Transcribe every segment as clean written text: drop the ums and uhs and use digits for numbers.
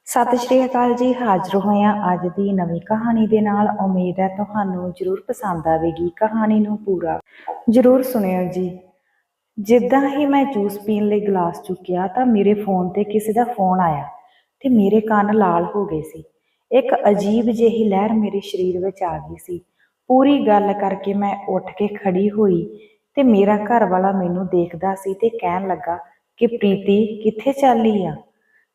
ਸਤਿ ਸ਼੍ਰੀ ਅਕਾਲ ਜੀ। ਹਾਜ਼ਰ ਹੋਏ ਹਾਂ ਅੱਜ ਦੀ ਨਵੀਂ ਕਹਾਣੀ ਦੇ ਨਾਲ। ਉਮੀਦ ਹੈ ਤੁਹਾਨੂੰ ਜ਼ਰੂਰ ਪਸੰਦ ਆਵੇਗੀ। ਕਹਾਣੀ ਨੂੰ ਪੂਰਾ ਜ਼ਰੂਰ ਸੁਣਿਓ ਜੀ। ਜਿੱਦਾਂ ਹੀ ਮੈਂ ਜੂਸ ਪੀਣ ਲਈ ਗਲਾਸ ਚੁੱਕਿਆ ਤਾਂ ਮੇਰੇ ਫੋਨ ਤੇ ਕਿਸੇ ਦਾ ਫੋਨ ਆਇਆ ਤੇ ਮੇਰੇ ਕੰਨ ਲਾਲ ਹੋ ਗਏ ਸੀ। ਇੱਕ ਅਜੀਬ ਜਿਹੀ ਲਹਿਰ ਮੇਰੇ ਸਰੀਰ ਵਿੱਚ ਆ ਗਈ ਸੀ। ਪੂਰੀ ਗੱਲ ਕਰਕੇ ਮੈਂ ਉੱਠ ਕੇ ਖੜੀ ਹੋਈ ਤੇ ਮੇਰਾ ਘਰ ਵਾਲਾ ਮੈਨੂੰ ਦੇਖਦਾ ਸੀ ਤੇ ਕਹਿਣ ਲੱਗਾ ਕਿ ਪ੍ਰੀਤੀ ਕਿੱਥੇ ਚੱਲੀ ਆ,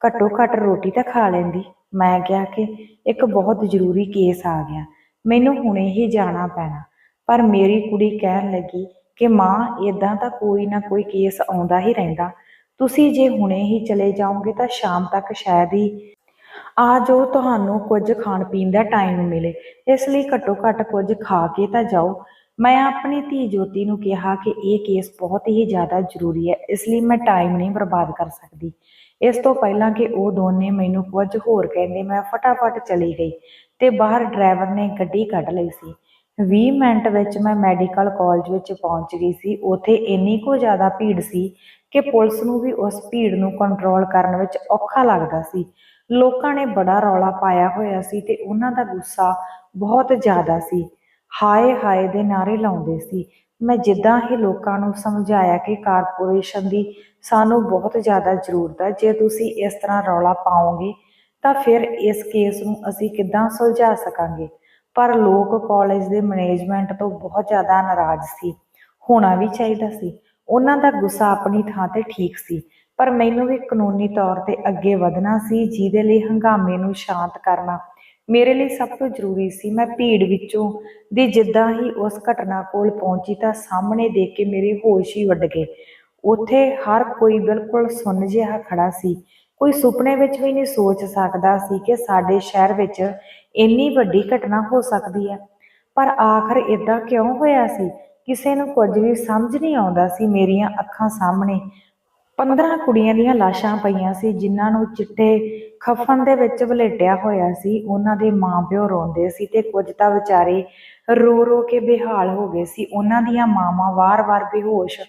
ਘੱਟੋ ਘੱਟ ਰੋਟੀ ਤਾਂ ਖਾ ਲੈਂਦੀ। ਮੈਂ ਕਿਹਾ ਕਿ ਇੱਕ ਬਹੁਤ ਜ਼ਰੂਰੀ ਕੇਸ ਆ ਗਿਆ, ਮੈਨੂੰ ਹੁਣੇ ਹੀ ਜਾਣਾ ਪੈਣਾ। ਪਰ ਮੇਰੀ ਕੁੜੀ ਕਹਿਣ ਲੱਗੀ ਕਿ ਮਾਂ ਇਦਾਂ ਤਾਂ ਕੋਈ ਨਾ ਕੋਈ ਕੇਸ ਆਉਂਦਾ ਹੀ ਰਹਿੰਦਾ, ਤੁਸੀਂ ਜੇ ਹੁਣੇ ਹੀ ਚਲੇ ਜਾਓਗੇ ਤਾਂ ਸ਼ਾਮ ਤੱਕ ਸ਼ਾਇਦ ਹੀ ਆ ਜੋ ਤੁਹਾਨੂੰ ਕੁਝ ਖਾਣ ਪੀਣ ਦਾ ਟਾਈਮ ਮਿਲੇ, ਇਸ ਲਈ ਘੱਟੋ ਘੱਟ ਕੁਝ ਖਾ ਕੇ ਤਾਂ ਜਾਓ। ਮੈਂ ਆਪਣੀ ਧੀ ਜੋਤੀ ਨੂੰ ਕਿਹਾ ਕਿ ਇਹ ਕੇਸ ਬਹੁਤ ਹੀ ਜ਼ਿਆਦਾ ਜ਼ਰੂਰੀ ਹੈ, ਇਸ ਲਈ ਮੈਂ ਟਾਈਮ ਨਹੀਂ ਬਰਬਾਦ ਕਰ ਸਕਦੀ। ਇਸ ਤੋਂ ਪਹਿਲਾਂ ਕਿ ਉਹ ਦੋਨੇ ਮੈਨੂੰ ਕੁਝ ਹੋਰ ਕਹਿੰਦੇ ਮੈਂ ਫਟਾਫਟ ਚਲੀ ਗਈ ਤੇ ਬਾਹਰ ਡਰਾਈਵਰ ਨੇ ਗੱਡੀ ਕੱਢ ਲਈ ਸੀ। 20 ਮਿੰਟ ਵਿੱਚ ਮੈਂ ਮੈਡੀਕਲ ਕਾਲਜ ਵਿੱਚ ਪਹੁੰਚ ਗਈ ਸੀ। ਉੱਥੇ ਇੰਨੀ ਕੁ ਜ਼ਿਆਦਾ ਭੀੜ ਸੀ ਕਿ ਪੁਲਿਸ ਨੂੰ ਵੀ ਉਸ ਭੀੜ ਨੂੰ ਕੰਟਰੋਲ ਕਰਨ ਵਿੱਚ ਔਖਾ ਲੱਗਦਾ ਸੀ। ਲੋਕਾਂ ਨੇ ਬੜਾ ਰੌਲਾ ਪਾਇਆ ਹੋਇਆ ਸੀ ਤੇ ਉਹਨਾਂ ਦਾ ਗੁੱਸਾ ਬਹੁਤ ਜ਼ਿਆਦਾ ਸੀ। ਹਾਏ ਹਾਏ ਦੇ ਨਾਅਰੇ ਲਾਉਂਦੇ ਸੀ। ਮੈਂ ਜਿੱਦਾਂ ਹੀ ਲੋਕਾਂ ਨੂੰ ਸਮਝਾਇਆ ਕਿ ਕਾਰਪੋਰੇਸ਼ਨ ਦੀ ਸਾਨੂੰ ਬਹੁਤ ਜ਼ਿਆਦਾ ਜ਼ਰੂਰਤ ਹੈ, ਜੇ ਤੁਸੀਂ ਇਸ ਤਰ੍ਹਾਂ ਰੌਲਾ ਪਾਓਗੇ ਤਾਂ ਫਿਰ ਇਸ ਕੇਸ ਨੂੰ ਅਸੀਂ ਕਿੱਦਾਂ ਸੁਲਝਾ ਸਕਾਂਗੇ। ਪਰ ਲੋਕ ਕਾਲਜ ਦੇ ਮੈਨੇਜਮੈਂਟ ਤੋਂ ਬਹੁਤ ਜ਼ਿਆਦਾ ਨਾਰਾਜ਼ ਸੀ। ਹੋਣਾ ਵੀ ਚਾਹੀਦਾ ਸੀ। ਉਹਨਾਂ ਦਾ ਗੁੱਸਾ ਆਪਣੀ ਥਾਂ ਤੇ ਠੀਕ ਸੀ, ਪਰ ਮੈਨੂੰ ਵੀ ਕਾਨੂੰਨੀ ਤੌਰ ਤੇ ਅੱਗੇ ਵਧਣਾ ਸੀ, ਜਿਹਦੇ ਲਈ ਹੰਗਾਮੇ ਨੂੰ ਸ਼ਾਂਤ ਕਰਨਾ ਮੇਰੇ ਲਈ ਸਭ ਤੋਂ ਜ਼ਰੂਰੀ ਸੀ। ਮੈਂ ਭੀੜ ਵਿੱਚੋਂ ਦੀ ਜਿੱਦਾਂ ਹੀ ਉਸ ਘਟਨਾ ਕੋਲ ਪਹੁੰਚੀ ਤਾਂ ਸਾਹਮਣੇ ਦੇਖ ਕੇ ਮੇਰੇ ਹੋਸ਼ ਹੀ ਉੱਡ ਗਏ। ਉੱਥੇ ਹਰ ਕੋਈ ਬਿਲਕੁਲ ਸੁੰਨ ਜਿਹਾ ਖੜਾ ਸੀ। ਕੋਈ ਸੁਪਨੇ ਵਿੱਚ ਵੀ ਨਹੀਂ ਸੋਚ ਸਕਦਾ ਸੀ ਕਿ ਸਾਡੇ ਸ਼ਹਿਰ ਵਿੱਚ ਇੰਨੀ ਵੱਡੀ ਘਟਨਾ ਹੋ ਸਕਦੀ ਹੈ। ਪਰ ਆਖਰ ਇਦਾਂ ਕਿਉਂ ਹੋਇਆ ਸੀ, ਕਿਸੇ ਨੂੰ ਕੁਝ ਵੀ ਸਮਝ ਨਹੀਂ ਆਉਂਦਾ ਸੀ। ਮੇਰੀਆਂ ਅੱਖਾਂ ਸਾਹਮਣੇ 15 ਕੁੜੀਆਂ ਦੀਆਂ ਲਾਸ਼ਾਂ ਪਈਆਂ ਸੀ, ਜਿਨ੍ਹਾਂ ਨੂੰ ਚਿੱਟੇ ਕਫਨ ਦੇ ਵਿੱਚ ਵਲੇਟਿਆ ਹੋਇਆ ਸੀ। ਉਹਨਾਂ ਦੇ ਮਾਂ-ਪਿਓ ਰੋਂਦੇ ਸੀ ਤੇ ਕੁਝ ਤਾਂ ਵਿਚਾਰੇ ਰੋ ਰੋ ਕੇ ਬੇਹਾਲ ਹੋ ਗਏ ਸੀ। ਉਹਨਾਂ ਦੀਆਂ ਮਾਵਾਂ ਵਾਰ-ਵਾਰ ਬੇਹੋਸ਼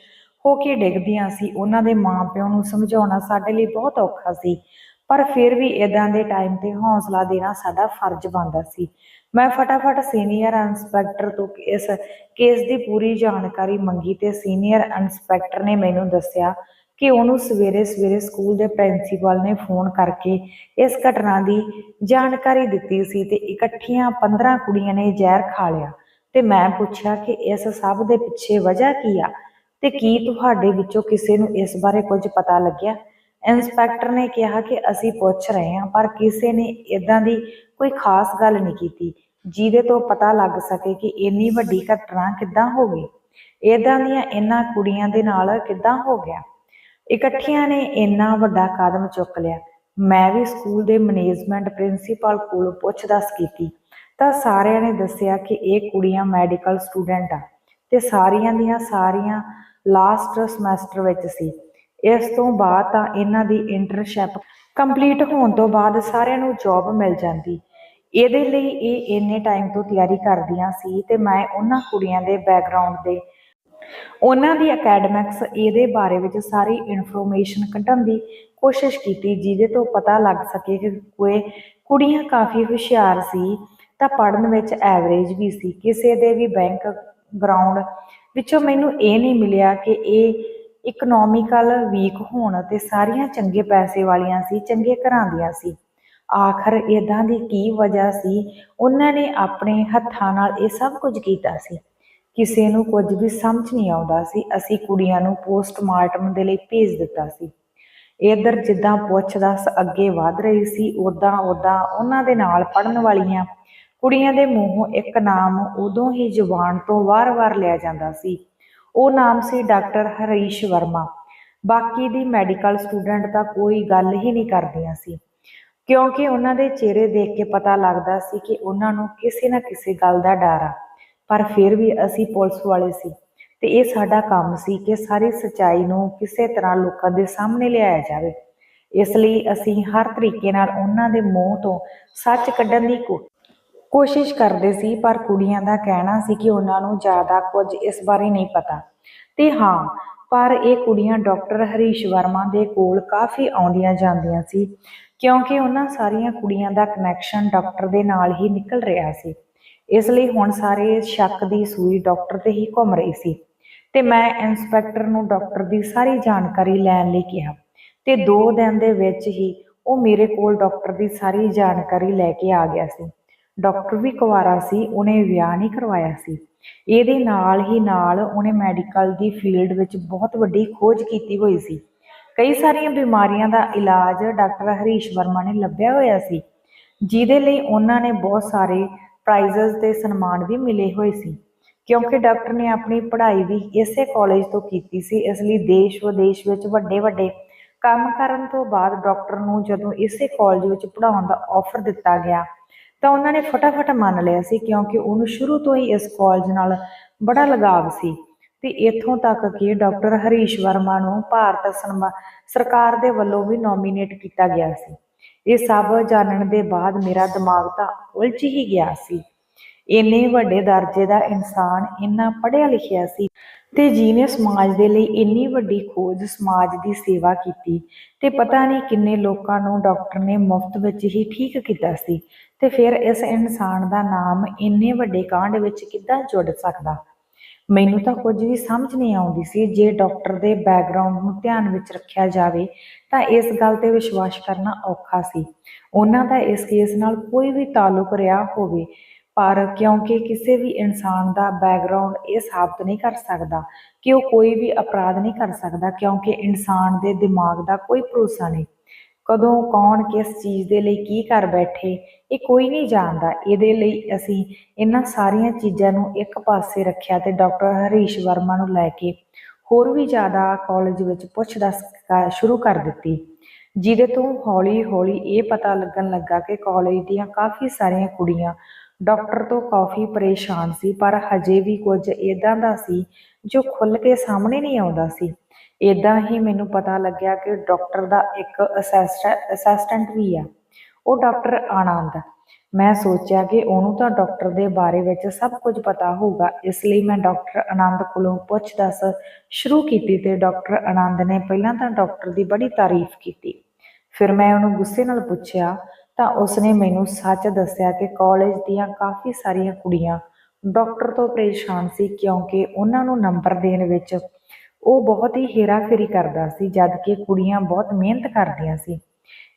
ਹੋ ਕੇ ਡਿੱਗਦੀਆਂ ਸੀ। ਉਹਨਾਂ ਦੇ ਮਾਂ-ਪਿਓ ਨੂੰ ਸਮਝਾਉਣਾ ਸਾਡੇ ਲਈ ਬਹੁਤ ਔਖਾ ਸੀ, ਪਰ ਫਿਰ ਵੀ ਇਦਾਂ ਦੇ ਟਾਈਮ ਤੇ ਹੌਸਲਾ ਦੇਣਾ ਸਾਡਾ ਫਰਜ਼ ਬਣਦਾ ਸੀ। ਮੈਂ ਫਟਾਫਟ ਸੀਨੀਅਰ ਇੰਸਪੈਕਟਰ ਤੋਂ ਇਸ ਕੇਸ ਦੀ ਪੂਰੀ ਜਾਣਕਾਰੀ ਮੰਗੀ ਤੇ ਸੀਨੀਅਰ ਇੰਸਪੈਕਟਰ ਨੇ ਮੈਨੂੰ ਦੱਸਿਆ ਕਿ ਉਹਨੂੰ ਸਵੇਰੇ ਸਵੇਰੇ ਸਕੂਲ ਦੇ ਪ੍ਰਿੰਸੀਪਲ ਨੇ ਫੋਨ ਕਰਕੇ ਇਸ ਘਟਨਾ ਦੀ ਜਾਣਕਾਰੀ ਦਿੱਤੀ ਸੀ ਤੇ ਇਕੱਠੀਆਂ 15 ਕੁੜੀਆਂ ਨੇ ਜ਼ਹਿਰ ਖਾ ਲਿਆ। ਤੇ ਮੈਂ ਪੁੱਛਿਆ ਕਿ ਇਸ ਸਭ ਦੇ ਪਿੱਛੇ ਵਜ੍ਹਾ ਕੀ ਆ ਤੇ ਕੀ ਤੁਹਾਡੇ ਵਿੱਚੋਂ ਕਿਸੇ ਨੂੰ ਇਸ ਬਾਰੇ ਕੁਝ ਪਤਾ ਲੱਗਿਆ। ਇੰਸਪੈਕਟਰ ਨੇ ਕਿਹਾ ਕਿ ਅਸੀਂ ਪੁੱਛ ਰਹੇ ਹਾਂ, ਪਰ ਕਿਸੇ ਨੇ ਇਦਾਂ ਦੀ ਕੋਈ ਖਾਸ ਗੱਲ ਨਹੀਂ ਕੀਤੀ ਜਿਹਦੇ ਤੋਂ ਪਤਾ ਲੱਗ ਸਕੇ ਕਿ ਇੰਨੀ ਵੱਡੀ ਘਟਨਾ ਕਿੱਦਾਂ ਹੋ ਗਈ, ਇਦਾਂ ਦੀਆਂ ਇਹਨਾਂ ਕੁੜੀਆਂ ਦੇ ਨਾਲ ਕਿੱਦਾਂ ਹੋ ਗਿਆ। ਇਕੱਠੀਆਂ ਨੇ ਇੰਨਾ ਵੱਡਾ ਕਦਮ ਚੁੱਕ ਲਿਆ। ਮੈਂ ਵੀ ਸਕੂਲ ਦੇ ਮੈਨੇਜਮੈਂਟ ਪ੍ਰਿੰਸੀਪਲ ਕੋਲ ਪੁੱਛ-ਦੱਸ ਕੀਤੀ ਤਾਂ ਸਾਰਿਆਂ ਨੇ ਦੱਸਿਆ ਕਿ ਇਹ ਕੁੜੀਆਂ ਮੈਡੀਕਲ ਸਟੂਡੈਂਟ ਆ ਤੇ ਸਾਰੀਆਂ ਦੀਆਂ ਸਾਰੀਆਂ ਲਾਸਟ ਸਮੈਸਟਰ ਵਿੱਚ ਸੀ। ਇਸ ਤੋਂ ਬਾਅਦ ਤਾਂ ਇਹਨਾਂ ਦੀ ਇੰਟਰਨਸ਼ਿਪ ਕੰਪਲੀਟ ਹੋਣ ਤੋਂ ਬਾਅਦ ਸਾਰਿਆਂ ਨੂੰ ਜੌਬ ਮਿਲ ਜਾਂਦੀ। ਇਹਦੇ ਲਈ ਇਹ ਇੰਨੇ ਟਾਈਮ ਤੋਂ ਤਿਆਰੀ ਕਰਦੀਆਂ ਸੀ ਤੇ ਮੈਂ ਉਹਨਾਂ ਕੁੜੀਆਂ ਦੇ ਬੈਕਗ੍ਰਾਉਂਡ ਦੇ ਉਹਨਾਂ ਦੀ ਅਕੈਡਮਿਕਸ ਇਹਦੇ ਬਾਰੇ ਵਿੱਚ ਸਾਰੀ ਇਨਫੋਰਮੇਸ਼ਨ ਕੱਢਣ ਦੀ ਕੋਸ਼ਿਸ਼ ਕੀਤੀ, ਜਿਹਦੇ ਤੋਂ ਪਤਾ ਲੱਗ ਸਕੇ ਕਿ ਕੁੜੀਆਂ ਕਾਫੀ ਹੁਸ਼ਿਆਰ ਸੀ ਤਾਂ ਪੜ੍ਹਨ ਵਿੱਚ ਐਵਰੇਜ ਵੀ ਸੀ। ਕਿਸੇ ਦੇ ਵੀ ਬੈਂਕ ਗਰਾਊਂਡ ਵਿੱਚੋਂ ਮੈਨੂੰ ਇਹ ਨਹੀਂ ਮਿਲਿਆ ਕਿ ਇਹ ਇਕਨੋਮਿਕਲ ਵੀਕ ਹੋਣ ਤੇ ਸਾਰੀਆਂ ਚੰਗੇ ਪੈਸੇ ਵਾਲੀਆਂ ਸੀ, ਚੰਗੇ ਘਰਾਂ ਦੀਆਂ ਸੀ। ਆਖਰ ਇਦਾਂ ਦੀ ਕੀ ਵਜ੍ਹਾ ਸੀ, ਉਹਨਾਂ ਨੇ ਆਪਣੇ ਹੱਥਾਂ ਨਾਲ ਇਹ ਸਭ ਕੁਝ ਕੀਤਾ ਸੀ। ਕਿਸੇ ਨੂੰ ਕੁਝ ਵੀ ਸਮਝ ਨਹੀਂ ਆਉਂਦਾ ਸੀ। ਅਸੀਂ ਕੁੜੀਆਂ ਨੂੰ ਪੋਸਟਮਾਰਟਮ ਦੇ ਲਈ ਭੇਜ ਦਿੱਤਾ ਸੀ। ਇੱਧਰ ਜਿੱਦਾਂ ਪੁੱਛ-ਦੱਸ ਅੱਗੇ ਵਧ ਰਹੀ ਸੀ, ਉੱਦਾਂ ਉਹਨਾਂ ਦੇ ਨਾਲ ਪੜ੍ਹਨ ਵਾਲੀਆਂ ਕੁੜੀਆਂ ਦੇ ਮੂੰਹੋਂ ਇੱਕ ਨਾਮ ਉਦੋਂ ਹੀ ਜ਼ੁਬਾਨ ਤੋਂ ਵਾਰ-ਵਾਰ ਲਿਆ ਜਾਂਦਾ ਸੀ। ਉਹ ਨਾਮ ਸੀ ਡਾਕਟਰ ਹਰੀਸ਼ ਵਰਮਾ। ਬਾਕੀ ਦੀ ਮੈਡੀਕਲ ਸਟੂਡੈਂਟ ਤਾਂ ਕੋਈ ਗੱਲ ਹੀ ਨਹੀਂ ਕਰਦੀਆਂ ਸੀ, ਕਿਉਂਕਿ ਉਹਨਾਂ ਦੇ ਚਿਹਰੇ ਦੇਖ ਕੇ ਪਤਾ ਲੱਗਦਾ ਸੀ ਕਿ ਉਹਨਾਂ ਨੂੰ ਕਿਸੇ ਨਾ ਕਿਸੇ ਗੱਲ ਦਾ ਡਰ ਆ। ਪਰ ਫਿਰ ਵੀ ਅਸੀਂ ਪੁਲਿਸ ਵਾਲੇ ਸੀ ਤੇ ਇਹ ਸਾਡਾ ਕੰਮ ਸੀ ਕਿ ਸਾਰੀ ਸੱਚਾਈ ਨੂੰ ਕਿਸੇ ਤਰ੍ਹਾਂ ਲੋਕਾਂ ਦੇ ਸਾਹਮਣੇ ਲਿਆਇਆ ਜਾਵੇ। ਇਸ ਲਈ ਅਸੀਂ ਹਰ ਤਰੀਕੇ ਨਾਲ ਉਹਨਾਂ ਦੇ ਮੂੰਹ ਤੋਂ ਸੱਚ ਕੱਢਣ ਦੀ ਕੋਸ਼ਿਸ਼ ਕਰਦੇ ਸੀ। ਪਰ ਕੁੜੀਆਂ ਦਾ ਕਹਿਣਾ ਸੀ ਕਿ ਉਹਨਾਂ ਨੂੰ ਜ਼ਿਆਦਾ ਕੁਝ ਇਸ ਬਾਰੇ ਨਹੀਂ ਪਤਾ। ਤੇ ਹਾਂ, ਪਰ ਇਹ ਕੁੜੀਆਂ ਡਾਕਟਰ ਹਰੀਸ਼ ਵਰਮਾ ਦੇ ਕੋਲ ਕਾਫੀ ਆਉਂਦੀਆਂ ਜਾਂਦੀਆਂ ਸੀ, ਕਿਉਂਕਿ ਉਹਨਾਂ ਸਾਰੀਆਂ ਕੁੜੀਆਂ ਦਾ ਕਨੈਕਸ਼ਨ ਡਾਕਟਰ ਦੇ ਨਾਲ ਹੀ ਨਿਕਲ ਰਿਹਾ ਸੀ। ਇਸ ਲਈ ਹੁਣ ਸਾਰੇ ਸ਼ੱਕ ਦੀ ਸੂਈ ਡਾਕਟਰ ਤੇ ਹੀ ਘੁੰਮ ਰਹੀ ਸੀ ਤੇ ਮੈਂ ਇੰਸਪੈਕਟਰ ਨੂੰ ਡਾਕਟਰ ਦੀ ਸਾਰੀ ਜਾਣਕਾਰੀ ਲੈਣ ਲਈ ਕਿਹਾ ਤੇ 2 ਦਿਨ ਦੇ ਵਿੱਚ ਹੀ ਉਹ ਮੇਰੇ ਕੋਲ ਡਾਕਟਰ ਦੀ ਸਾਰੀ ਜਾਣਕਾਰੀ ਲੈ ਕੇ ਆ ਗਿਆ ਸੀ। ਡਾਕਟਰ ਵੀ ਕੁਆਰਾ ਸੀ, ਉਹਨੇ ਵਿਆਹ ਨਹੀਂ ਕਰਵਾਇਆ ਸੀ। ਇਹਦੇ ਨਾਲ ਹੀ ਨਾਲ ਉਹਨੇ ਮੈਡੀਕਲ ਦੀ ਫੀਲਡ ਵਿੱਚ ਬਹੁਤ ਵੱਡੀ ਖੋਜ ਕੀਤੀ ਹੋਈ ਸੀ। ਕਈ ਸਾਰੀਆਂ ਬਿਮਾਰੀਆਂ ਦਾ ਇਲਾਜ ਡਾਕਟਰ ਹਰੀਸ਼ ਵਰਮਾ ਨੇ ਲੱਭਿਆ ਹੋਇਆ ਸੀ, ਜਿਹਦੇ ਲਈ ਉਹਨਾਂ ਨੇ ਬਹੁਤ ਸਾਰੇ ਪ੍ਰਾਈਜ਼ਸ ਤੇ ਸਨਮਾਨ ਵੀ ਮਿਲੇ ਹੋਏ ਸੀ। ਕਿਉਂਕਿ ਡਾਕਟਰ ਨੇ ਆਪਣੀ ਪੜ੍ਹਾਈ ਵੀ ਇਸੇ ਕਾਲਜ ਤੋਂ ਕੀਤੀ ਸੀ, ਇਸ ਲਈ ਦੇਸ਼ ਵਿਦੇਸ਼ ਵਿੱਚ ਵੱਡੇ ਵੱਡੇ ਕੰਮ ਕਰਨ ਤੋਂ ਬਾਅਦ ਡਾਕਟਰ ਨੂੰ ਜਦੋਂ ਇਸੇ ਕਾਲਜ ਵਿੱਚ ਪੜ੍ਹਾਉਣ ਦਾ ਆਫਰ ਦਿੱਤਾ ਗਿਆ ਤਾਂ ਉਹਨਾਂ ਨੇ ਫਟਾਫਟ ਮੰਨ ਲਿਆ ਸੀ, ਕਿਉਂਕਿ ਉਹਨੂੰ ਸ਼ੁਰੂ ਤੋਂ ਹੀ ਇਸ ਕਾਲਜ ਨਾਲ ਬੜਾ ਲਗਾਵ ਸੀ। ਤੇ ਇੱਥੋਂ ਤੱਕ ਕਿ ਡਾਕਟਰ ਹਰੀਸ਼ ਵਰਮਾ ਨੂੰ ਭਾਰਤ ਸਰਕਾਰ ਦੇ ਵੱਲੋਂ ਵੀ ਨੋਮੀਨੇਟ ਕੀਤਾ ਗਿਆ ਸੀ। ਇਹ ਸਭ ਜਾਣਨ ਦੇ ਬਾਅਦ ਮੇਰਾ ਦਿਮਾਗ ਤਾਂ ਉਲਝ ਹੀ ਗਿਆ ਸੀ। ਇੰਨੇ ਵੱਡੇ ਦਰਜੇ ਦਾ ਇਨਸਾਨ, ਇੰਨਾ ਪੜ੍ਹਿਆ ਲਿਖਿਆ ਸੀ ਤੇ ਜਿਹਨੇ ਸਮਾਜ ਦੇ ਲਈ ਇੰਨੀ ਵੱਡੀ ਖੋਜ, ਸਮਾਜ ਦੀ ਸੇਵਾ ਕੀਤੀ ਤੇ ਪਤਾ ਨਹੀਂ ਕਿੰਨੇ ਲੋਕਾਂ ਨੂੰ ਡਾਕਟਰ ਨੇ ਮੁਫਤ ਵਿੱਚ ਹੀ ਠੀਕ ਕੀਤਾ ਸੀ, ਤੇ ਫਿਰ ਇਸ ਇਨਸਾਨ ਦਾ ਨਾਮ ਇੰਨੇ ਵੱਡੇ ਕਾਂਡ ਵਿੱਚ ਕਿੱਦਾਂ ਜੁੜ ਸਕਦਾ। ਮੈਨੂੰ ਤਾਂ ਕੁਝ ਵੀ ਸਮਝ ਨਹੀਂ ਆਉਂਦੀ ਸੀ। ਜੇ ਡਾਕਟਰ ਦੇ ਬੈਕਗ੍ਰਾਉਂਡ ਨੂੰ ਧਿਆਨ ਵਿੱਚ ਰੱਖਿਆ ਜਾਵੇ ਤਾਂ ਇਸ ਗੱਲ ਤੇ ਵਿਸ਼ਵਾਸ ਕਰਨਾ ਔਖਾ ਸੀ ਉਹਨਾਂ ਦਾ ਇਸ ਕੇਸ ਨਾਲ ਕੋਈ ਵੀ ਤਾਲੁਕ ਰਿਹਾ ਹੋਵੇ, ਪਰ ਕਿਉਂਕਿ ਕਿਸੇ ਵੀ ਇਨਸਾਨ ਦਾ ਬੈਕਗਰਾਉਂਡ ਇਹ ਸਾਬਤ ਨਹੀਂ ਕਰ ਸਕਦਾ ਕਿ ਉਹ ਕੋਈ ਵੀ ਅਪਰਾਧ ਨਹੀਂ ਕਰ ਸਕਦਾ, ਕਿਉਂਕਿ ਇਨਸਾਨ ਦੇ ਦਿਮਾਗ ਦਾ ਕੋਈ ਭਰੋਸਾ ਨਹੀਂ। ਕਦੋਂ ਕੌਣ ਕਿਸ ਚੀਜ਼ ਦੇ ਲਈ ਕੀ ਕਰ ਬੈਠੇ ਇਹ ਕੋਈ ਨਹੀਂ ਜਾਣਦਾ। ਇਹਦੇ ਲਈ ਅਸੀਂ ਇਹਨਾਂ ਸਾਰੀਆਂ ਚੀਜ਼ਾਂ ਨੂੰ ਇੱਕ ਪਾਸੇ ਰੱਖਿਆ ਤੇ ਡਾਕਟਰ ਹਰੀਸ਼ ਵਰਮਾ ਨੂੰ ਲੈ ਕੇ ਹੋਰ ਵੀ ਜ਼ਿਆਦਾ ਕਾਲਜ ਵਿੱਚ ਪੁੱਛ-ਦੱਸ ਸ਼ੁਰੂ ਕਰ ਦਿੱਤੀ, ਜਿਹਦੇ ਤੋਂ ਹੌਲੀ ਹੌਲੀ ਇਹ ਪਤਾ ਲੱਗਣ ਲੱਗਾ ਕਿ ਕਾਲਜ ਦੀਆਂ ਕਾਫੀ ਸਾਰੀਆਂ ਕੁੜੀਆਂ ਡਾਕਟਰ ਤੋਂ ਕਾਫੀ ਪਰੇਸ਼ਾਨ ਸੀ, ਪਰ ਹਜੇ ਵੀ ਕੁਝ ਇੱਦਾਂ ਦਾ ਸੀ ਜੋ ਖੁੱਲ੍ਹ ਕੇ ਸਾਹਮਣੇ ਨਹੀਂ ਆਉਂਦਾ ਸੀ। ਇੱਦਾਂ ਹੀ ਮੈਨੂੰ ਪਤਾ ਲੱਗਿਆ ਕਿ ਡਾਕਟਰ ਦਾ ਇੱਕ ਅਸਿਸਟੈਂਟ ਵੀ ਆ, ਉਹ ਡਾਕਟਰ ਆਨੰਦ। ਮੈਂ ਸੋਚਿਆ ਕਿ ਉਹਨੂੰ ਤਾਂ ਡਾਕਟਰ ਦੇ ਬਾਰੇ ਵਿੱਚ ਸਭ ਕੁਝ ਪਤਾ ਹੋਊਗਾ, ਇਸ ਲਈ ਮੈਂ ਡਾਕਟਰ ਆਨੰਦ ਕੋਲੋਂ ਪੁੱਛ-ਦੱਸ ਸ਼ੁਰੂ ਕੀਤੀ ਤੇ ਡਾਕਟਰ ਆਨੰਦ ਨੇ ਪਹਿਲਾਂ ਤਾਂ ਡਾਕਟਰ ਦੀ ਬੜੀ ਤਾਰੀਫ ਕੀਤੀ। ਫਿਰ ਮੈਂ ਉਹਨੂੰ ਗੁੱਸੇ ਨਾਲ ਪੁੱਛਿਆ ਤਾਂ ਉਸਨੇ ਮੈਨੂੰ ਸੱਚ ਦੱਸਿਆ ਕਿ ਕਾਲਜ ਦੀਆਂ ਕਾਫੀ ਸਾਰੀਆਂ ਕੁੜੀਆਂ ਡਾਕਟਰ ਤੋਂ ਪਰੇਸ਼ਾਨ ਸੀ, ਕਿਉਂਕਿ ਉਹਨਾਂ ਨੂੰ ਨੰਬਰ ਦੇਣ ਵਿੱਚ ਉਹ ਬਹੁਤ ਹੀ ਹੇਰਾਫੇਰੀ ਕਰਦਾ ਸੀ, ਜਦ ਕਿ ਕੁੜੀਆਂ ਬਹੁਤ ਮਿਹਨਤ ਕਰਦੀਆਂ ਸੀ।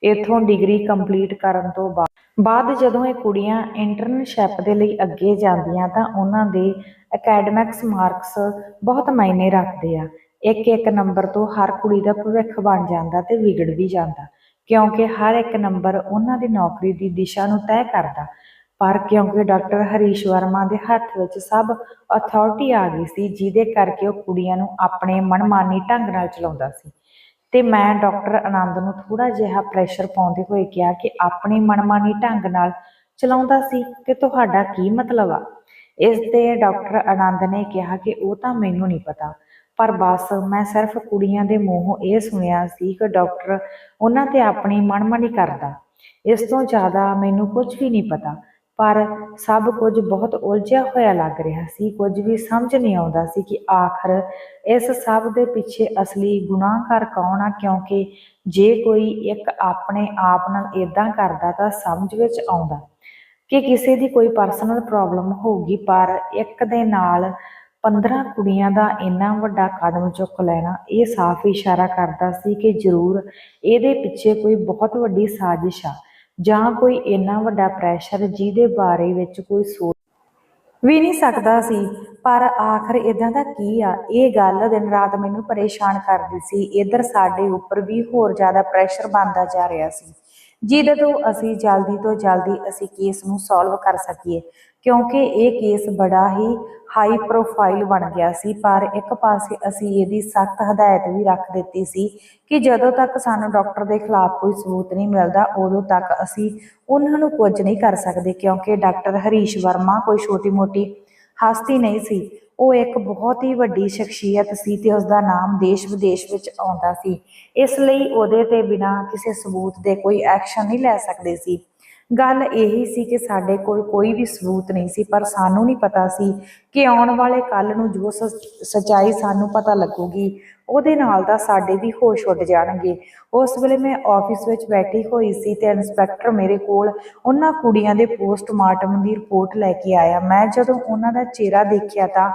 ਇੱਥੋਂ ਡਿਗਰੀ ਕੰਪਲੀਟ ਕਰਨ ਤੋਂ ਬਾਅਦ ਜਦੋਂ ਇਹ ਕੁੜੀਆਂ ਇੰਟਰਨਸ਼ਿਪ ਦੇ ਲਈ ਅੱਗੇ ਜਾਂਦੀਆਂ ਤਾਂ ਉਹਨਾਂ ਦੇ ਅਕੈਡਮਿਕਸ ਮਾਰਕਸ ਬਹੁਤ ਮਾਇਨੇ ਰੱਖਦੇ ਆ। ਇੱਕ ਇੱਕ ਨੰਬਰ ਤੋਂ ਹਰ ਕੁੜੀ ਦਾ ਭਵਿੱਖ ਬਣ ਜਾਂਦਾ ਤੇ ਵਿਗੜ ਵੀ ਜਾਂਦਾ, ਕਿਉਂਕਿ ਹਰ ਇੱਕ ਨੰਬਰ ਉਹਨਾਂ ਦੀ ਨੌਕਰੀ ਦੀ ਦਿਸ਼ਾ ਨੂੰ ਤੈਅ ਕਰਦਾ। ਪਰ ਕਿਉਂਕਿ ਡਾਕਟਰ ਹਰੀਸ਼ ਵਰਮਾ ਦੇ ਹੱਥ ਵਿੱਚ ਸਭ ਅਥਾਰਟੀ ਆ ਗਈ ਸੀ, ਜਿਹਦੇ ਕਰਕੇ ਉਹ ਕੁੜੀਆਂ ਨੂੰ ਆਪਣੇ ਮਨਮਾਨੀ ਢੰਗ ਨਾਲ ਚਲਾਉਂਦਾ ਸੀ। ਤੇ ਮੈਂ ਡਾਕਟਰ ਆਨੰਦ ਨੂੰ ਥੋੜਾ ਜਿਹਾ ਪ੍ਰੈਸ਼ਰ ਪਾਉਂਦੇ ਹੋਏ ਕਿਹਾ ਕਿ ਆਪਣੀ ਮਨਮਾਨੀ ਢੰਗ ਨਾਲ ਚਲਾਉਂਦਾ ਸੀ ਤੇ ਤੁਹਾਡਾ ਕੀ ਮਤਲਬ ਆ। ਇਸ ਤੇ ਡਾਕਟਰ ਆਨੰਦ ਨੇ ਕਿਹਾ ਕਿ ਉਹ ਤਾਂ ਮੈਨੂੰ ਨਹੀਂ ਪਤਾ, ਪਰ ਬਸ ਮੈਂ ਸਿਰਫ ਕੁੜੀਆਂ ਦੇ ਮੂੰਹੋਂ ਇਹ ਸੁਣਿਆ ਸੀ ਕਿ ਡਾਕਟਰ ਉਹਨਾਂ ਤੇ ਆਪਣੀ ਮਨਮਾਨੀ ਕਰਦਾ। ਇਸ ਤੋਂ ਜ਼ਿਆਦਾ ਮੈਨੂੰ ਕੁਝ ਵੀ ਨਹੀਂ ਪਤਾ, ਪਰ ਸਭ ਕੁਝ ਬਹੁਤ ਉਲਝਿਆ ਹੋਇਆ ਲੱਗ ਰਿਹਾ ਸੀ। ਕੁਝ ਵੀ ਸਮਝ ਨਹੀਂ ਆਉਂਦਾ ਸੀ ਕਿ ਆਖਰ ਇਸ ਸਭ ਦੇ ਪਿੱਛੇ ਅਸਲੀ ਗੁਨਾਹਗਾਰ ਕੌਣ ਆ, ਕਿਉਂਕਿ ਜੇ ਕੋਈ ਇੱਕ ਆਪਣੇ ਆਪ ਨਾਲ ਇੱਦਾਂ ਕਰਦਾ ਤਾਂ ਸਮਝ ਵਿੱਚ ਆਉਂਦਾ ਕਿ ਕਿਸੇ ਦੀ ਕੋਈ ਪਰਸਨਲ ਪ੍ਰੋਬਲਮ ਹੋਊਗੀ, ਪਰ ਇੱਕ ਦੇ ਨਾਲ 15 ਕੁੜੀਆਂ ਦਾ ਇੰਨਾ ਵੱਡਾ ਕਦਮ ਚੁੱਕ ਲੈਣਾ ਇਹ ਸਾਫ਼ ਇਸ਼ਾਰਾ ਕਰਦਾ ਸੀ ਕਿ ਜ਼ਰੂਰ ਇਹਦੇ ਪਿੱਛੇ ਕੋਈ ਬਹੁਤ ਵੱਡੀ ਸਾਜ਼ਿਸ਼ ਆ ਜਾਂ ਕੋਈ ਇੰਨਾ ਵੱਡਾ ਪ੍ਰੈਸ਼ਰ ਜਿਹਦੇ ਬਾਰੇ ਵਿੱਚ ਕੋਈ ਸੋਚ ਵੀ ਨਹੀਂ ਸਕਦਾ ਸੀ। ਪਰ ਆਖਰ ਇੱਦਾਂ ਦਾ ਕੀ ਆ, ਇਹ ਗੱਲ ਦਿਨ ਰਾਤ ਮੈਨੂੰ ਪਰੇਸ਼ਾਨ ਕਰਦੀ ਸੀ। ਇੱਧਰ ਸਾਡੇ ਉੱਪਰ ਵੀ ਹੋਰ ਜ਼ਿਆਦਾ ਪ੍ਰੈਸ਼ਰ ਬਣਦਾ ਜਾ ਰਿਹਾ ਸੀ, ਜਿਹਦੇ ਤੋਂ ਅਸੀਂ ਜਲਦੀ ਤੋਂ ਜਲਦੀ ਅਸੀਂ ਕੇਸ ਨੂੰ ਸੋਲਵ ਕਰ ਸਕੀਏ, ਕਿਉਂਕਿ ਇਹ ਕੇਸ ਬੜਾ ਹੀ ਹਾਈ ਪ੍ਰੋਫਾਈਲ ਬਣ ਗਿਆ ਸੀ। ਪਰ ਇੱਕ ਪਾਸੇ ਅਸੀਂ ਇਹਦੀ ਸਖਤ ਹਦਾਇਤ ਵੀ ਰੱਖ ਦਿੱਤੀ ਸੀ ਕਿ ਜਦੋਂ ਤੱਕ ਸਾਨੂੰ ਡਾਕਟਰ ਦੇ ਖਿਲਾਫ ਕੋਈ ਸਬੂਤ ਨਹੀਂ ਮਿਲਦਾ ਉਦੋਂ ਤੱਕ ਅਸੀਂ ਉਹਨਾਂ ਨੂੰ ਕੁਝ ਨਹੀਂ ਕਰ ਸਕਦੇ, ਕਿਉਂਕਿ ਡਾਕਟਰ ਹਰੀਸ਼ ਵਰਮਾ ਕੋਈ ਛੋਟੀ ਮੋਟੀ ਹਸਤੀ ਨਹੀਂ ਸੀ। ਉਹ ਇੱਕ ਬਹੁਤ ਹੀ ਵੱਡੀ ਸ਼ਖਸੀਅਤ ਸੀ ਤੇ ਉਸਦਾ ਨਾਮ ਦੇਸ਼ ਵਿਦੇਸ਼ ਵਿੱਚ ਆਉਂਦਾ ਸੀ, ਇਸ ਲਈ ਉਹਦੇ ਤੇ ਬਿਨਾਂ ਕਿਸੇ ਸਬੂਤ ਦੇ ਕੋਈ ਐਕਸ਼ਨ ਨਹੀਂ ਲੈ ਸਕਦੇ ਸੀ। ਗੱਲ ਇਹੀ ਸੀ ਕਿ ਸਾਡੇ ਕੋਲ ਕੋਈ ਵੀ ਸਬੂਤ ਨਹੀਂ ਸੀ, ਪਰ ਸਾਨੂੰ ਨਹੀਂ ਪਤਾ ਸੀ ਕਿ ਆਉਣ ਵਾਲੇ ਕੱਲ੍ਹ ਨੂੰ ਜੋ ਸੱਚਾਈ ਸਾਨੂੰ ਪਤਾ ਲੱਗੂਗੀ ਉਹਦੇ ਨਾਲ ਤਾਂ ਸਾਡੇ ਵੀ ਹੋਸ਼ ਉੱਡ ਜਾਣਗੇ। ਉਸ ਵੇਲੇ ਮੈਂ ਆਫਿਸ ਵਿੱਚ ਬੈਠੀ ਹੋਈ ਸੀ ਤੇ ਇੰਸਪੈਕਟਰ ਮੇਰੇ ਕੋਲ ਉਹਨਾਂ ਕੁੜੀਆਂ ਦੇ ਪੋਸਟਮਾਰਟਮ ਦੀ ਰਿਪੋਰਟ ਲੈ ਕੇ ਆਇਆ। ਮੈਂ ਜਦੋਂ ਉਹਨਾਂ ਦਾ ਚਿਹਰਾ ਦੇਖਿਆ ਤਾਂ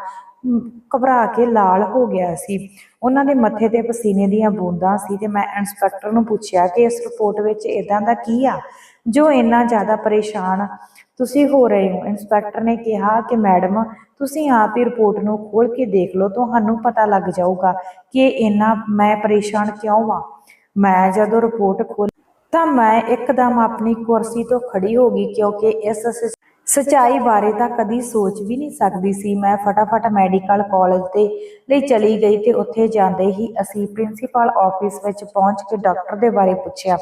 ਘਬਰਾ ਕੇ ਲਾਲ ਹੋ ਗਿਆ ਸੀ। ਉਹਨਾਂ ਦੇ ਮੱਥੇ ਤੇ ਪਸੀਨੇ ਦੀਆਂ ਬੂੰਦਾਂ ਸੀ ਤੇ ਮੈਂ ਇੰਸਪੈਕਟਰ ਨੂੰ ਪੁੱਛਿਆ ਕਿ ਇਸ ਰਿਪੋਰਟ ਵਿੱਚ ਇਦਾਂ ਦਾ ਕੀ ਆ ਜੋ ਇੰਨਾ ਜ਼ਿਆਦਾ ਪਰੇਸ਼ਾਨ ਤੁਸੀਂ ਹੋ ਰਹੇ ਹੋ। ਇੰਸਪੈਕਟਰ ਨੇ ਕਿਹਾ ਕਿ ਮੈਡਮ, ਤੁਸੀਂ ਆਪ ਹੀ ਰਿਪੋਰਟ ਨੂੰ ਖੋਲ੍ਹ ਕੇ ਦੇਖ ਲਓ, ਤੁਹਾਨੂੰ ਪਤਾ ਲੱਗ ਜਾਊਗਾ ਕਿ ਇੰਨਾ ਮੈਂ ਪਰੇਸ਼ਾਨ ਕਿਉਂ ਹਾਂ। ਮੈਂ ਜਦੋਂ ਰਿਪੋਰਟ ਖੋਲ੍ਹੀ ਤਾਂ ਮੈਂ ਇੱਕਦਮ ਆਪਣੀ ਕੁਰਸੀ ਤੋਂ ਖੜੀ ਹੋ ਗਈ, ਕਿਉਂਕਿ ਇਸ ਸੱਚਾਈ ਬਾਰੇ ਤਾਂ ਕਦੀ ਸੋਚ ਵੀ ਨਹੀਂ ਸਕਦੀ ਸੀ। ਮੈਂ ਫਟਾਫਟ ਮੈਡੀਕਲ ਕਾਲਜ ਦੇ ਲਈ ਚਲੀ ਗਈ ਤੇ ਉੱਥੇ ਜਾਂਦੇ ਹੀ ਅਸੀਂ ਪ੍ਰਿੰਸੀਪਲ ਆਫਿਸ ਵਿੱਚ ਪਹੁੰਚ ਕੇ ਡਾਕਟਰ ਦੇ ਬਾਰੇ ਪੁੱਛਿਆ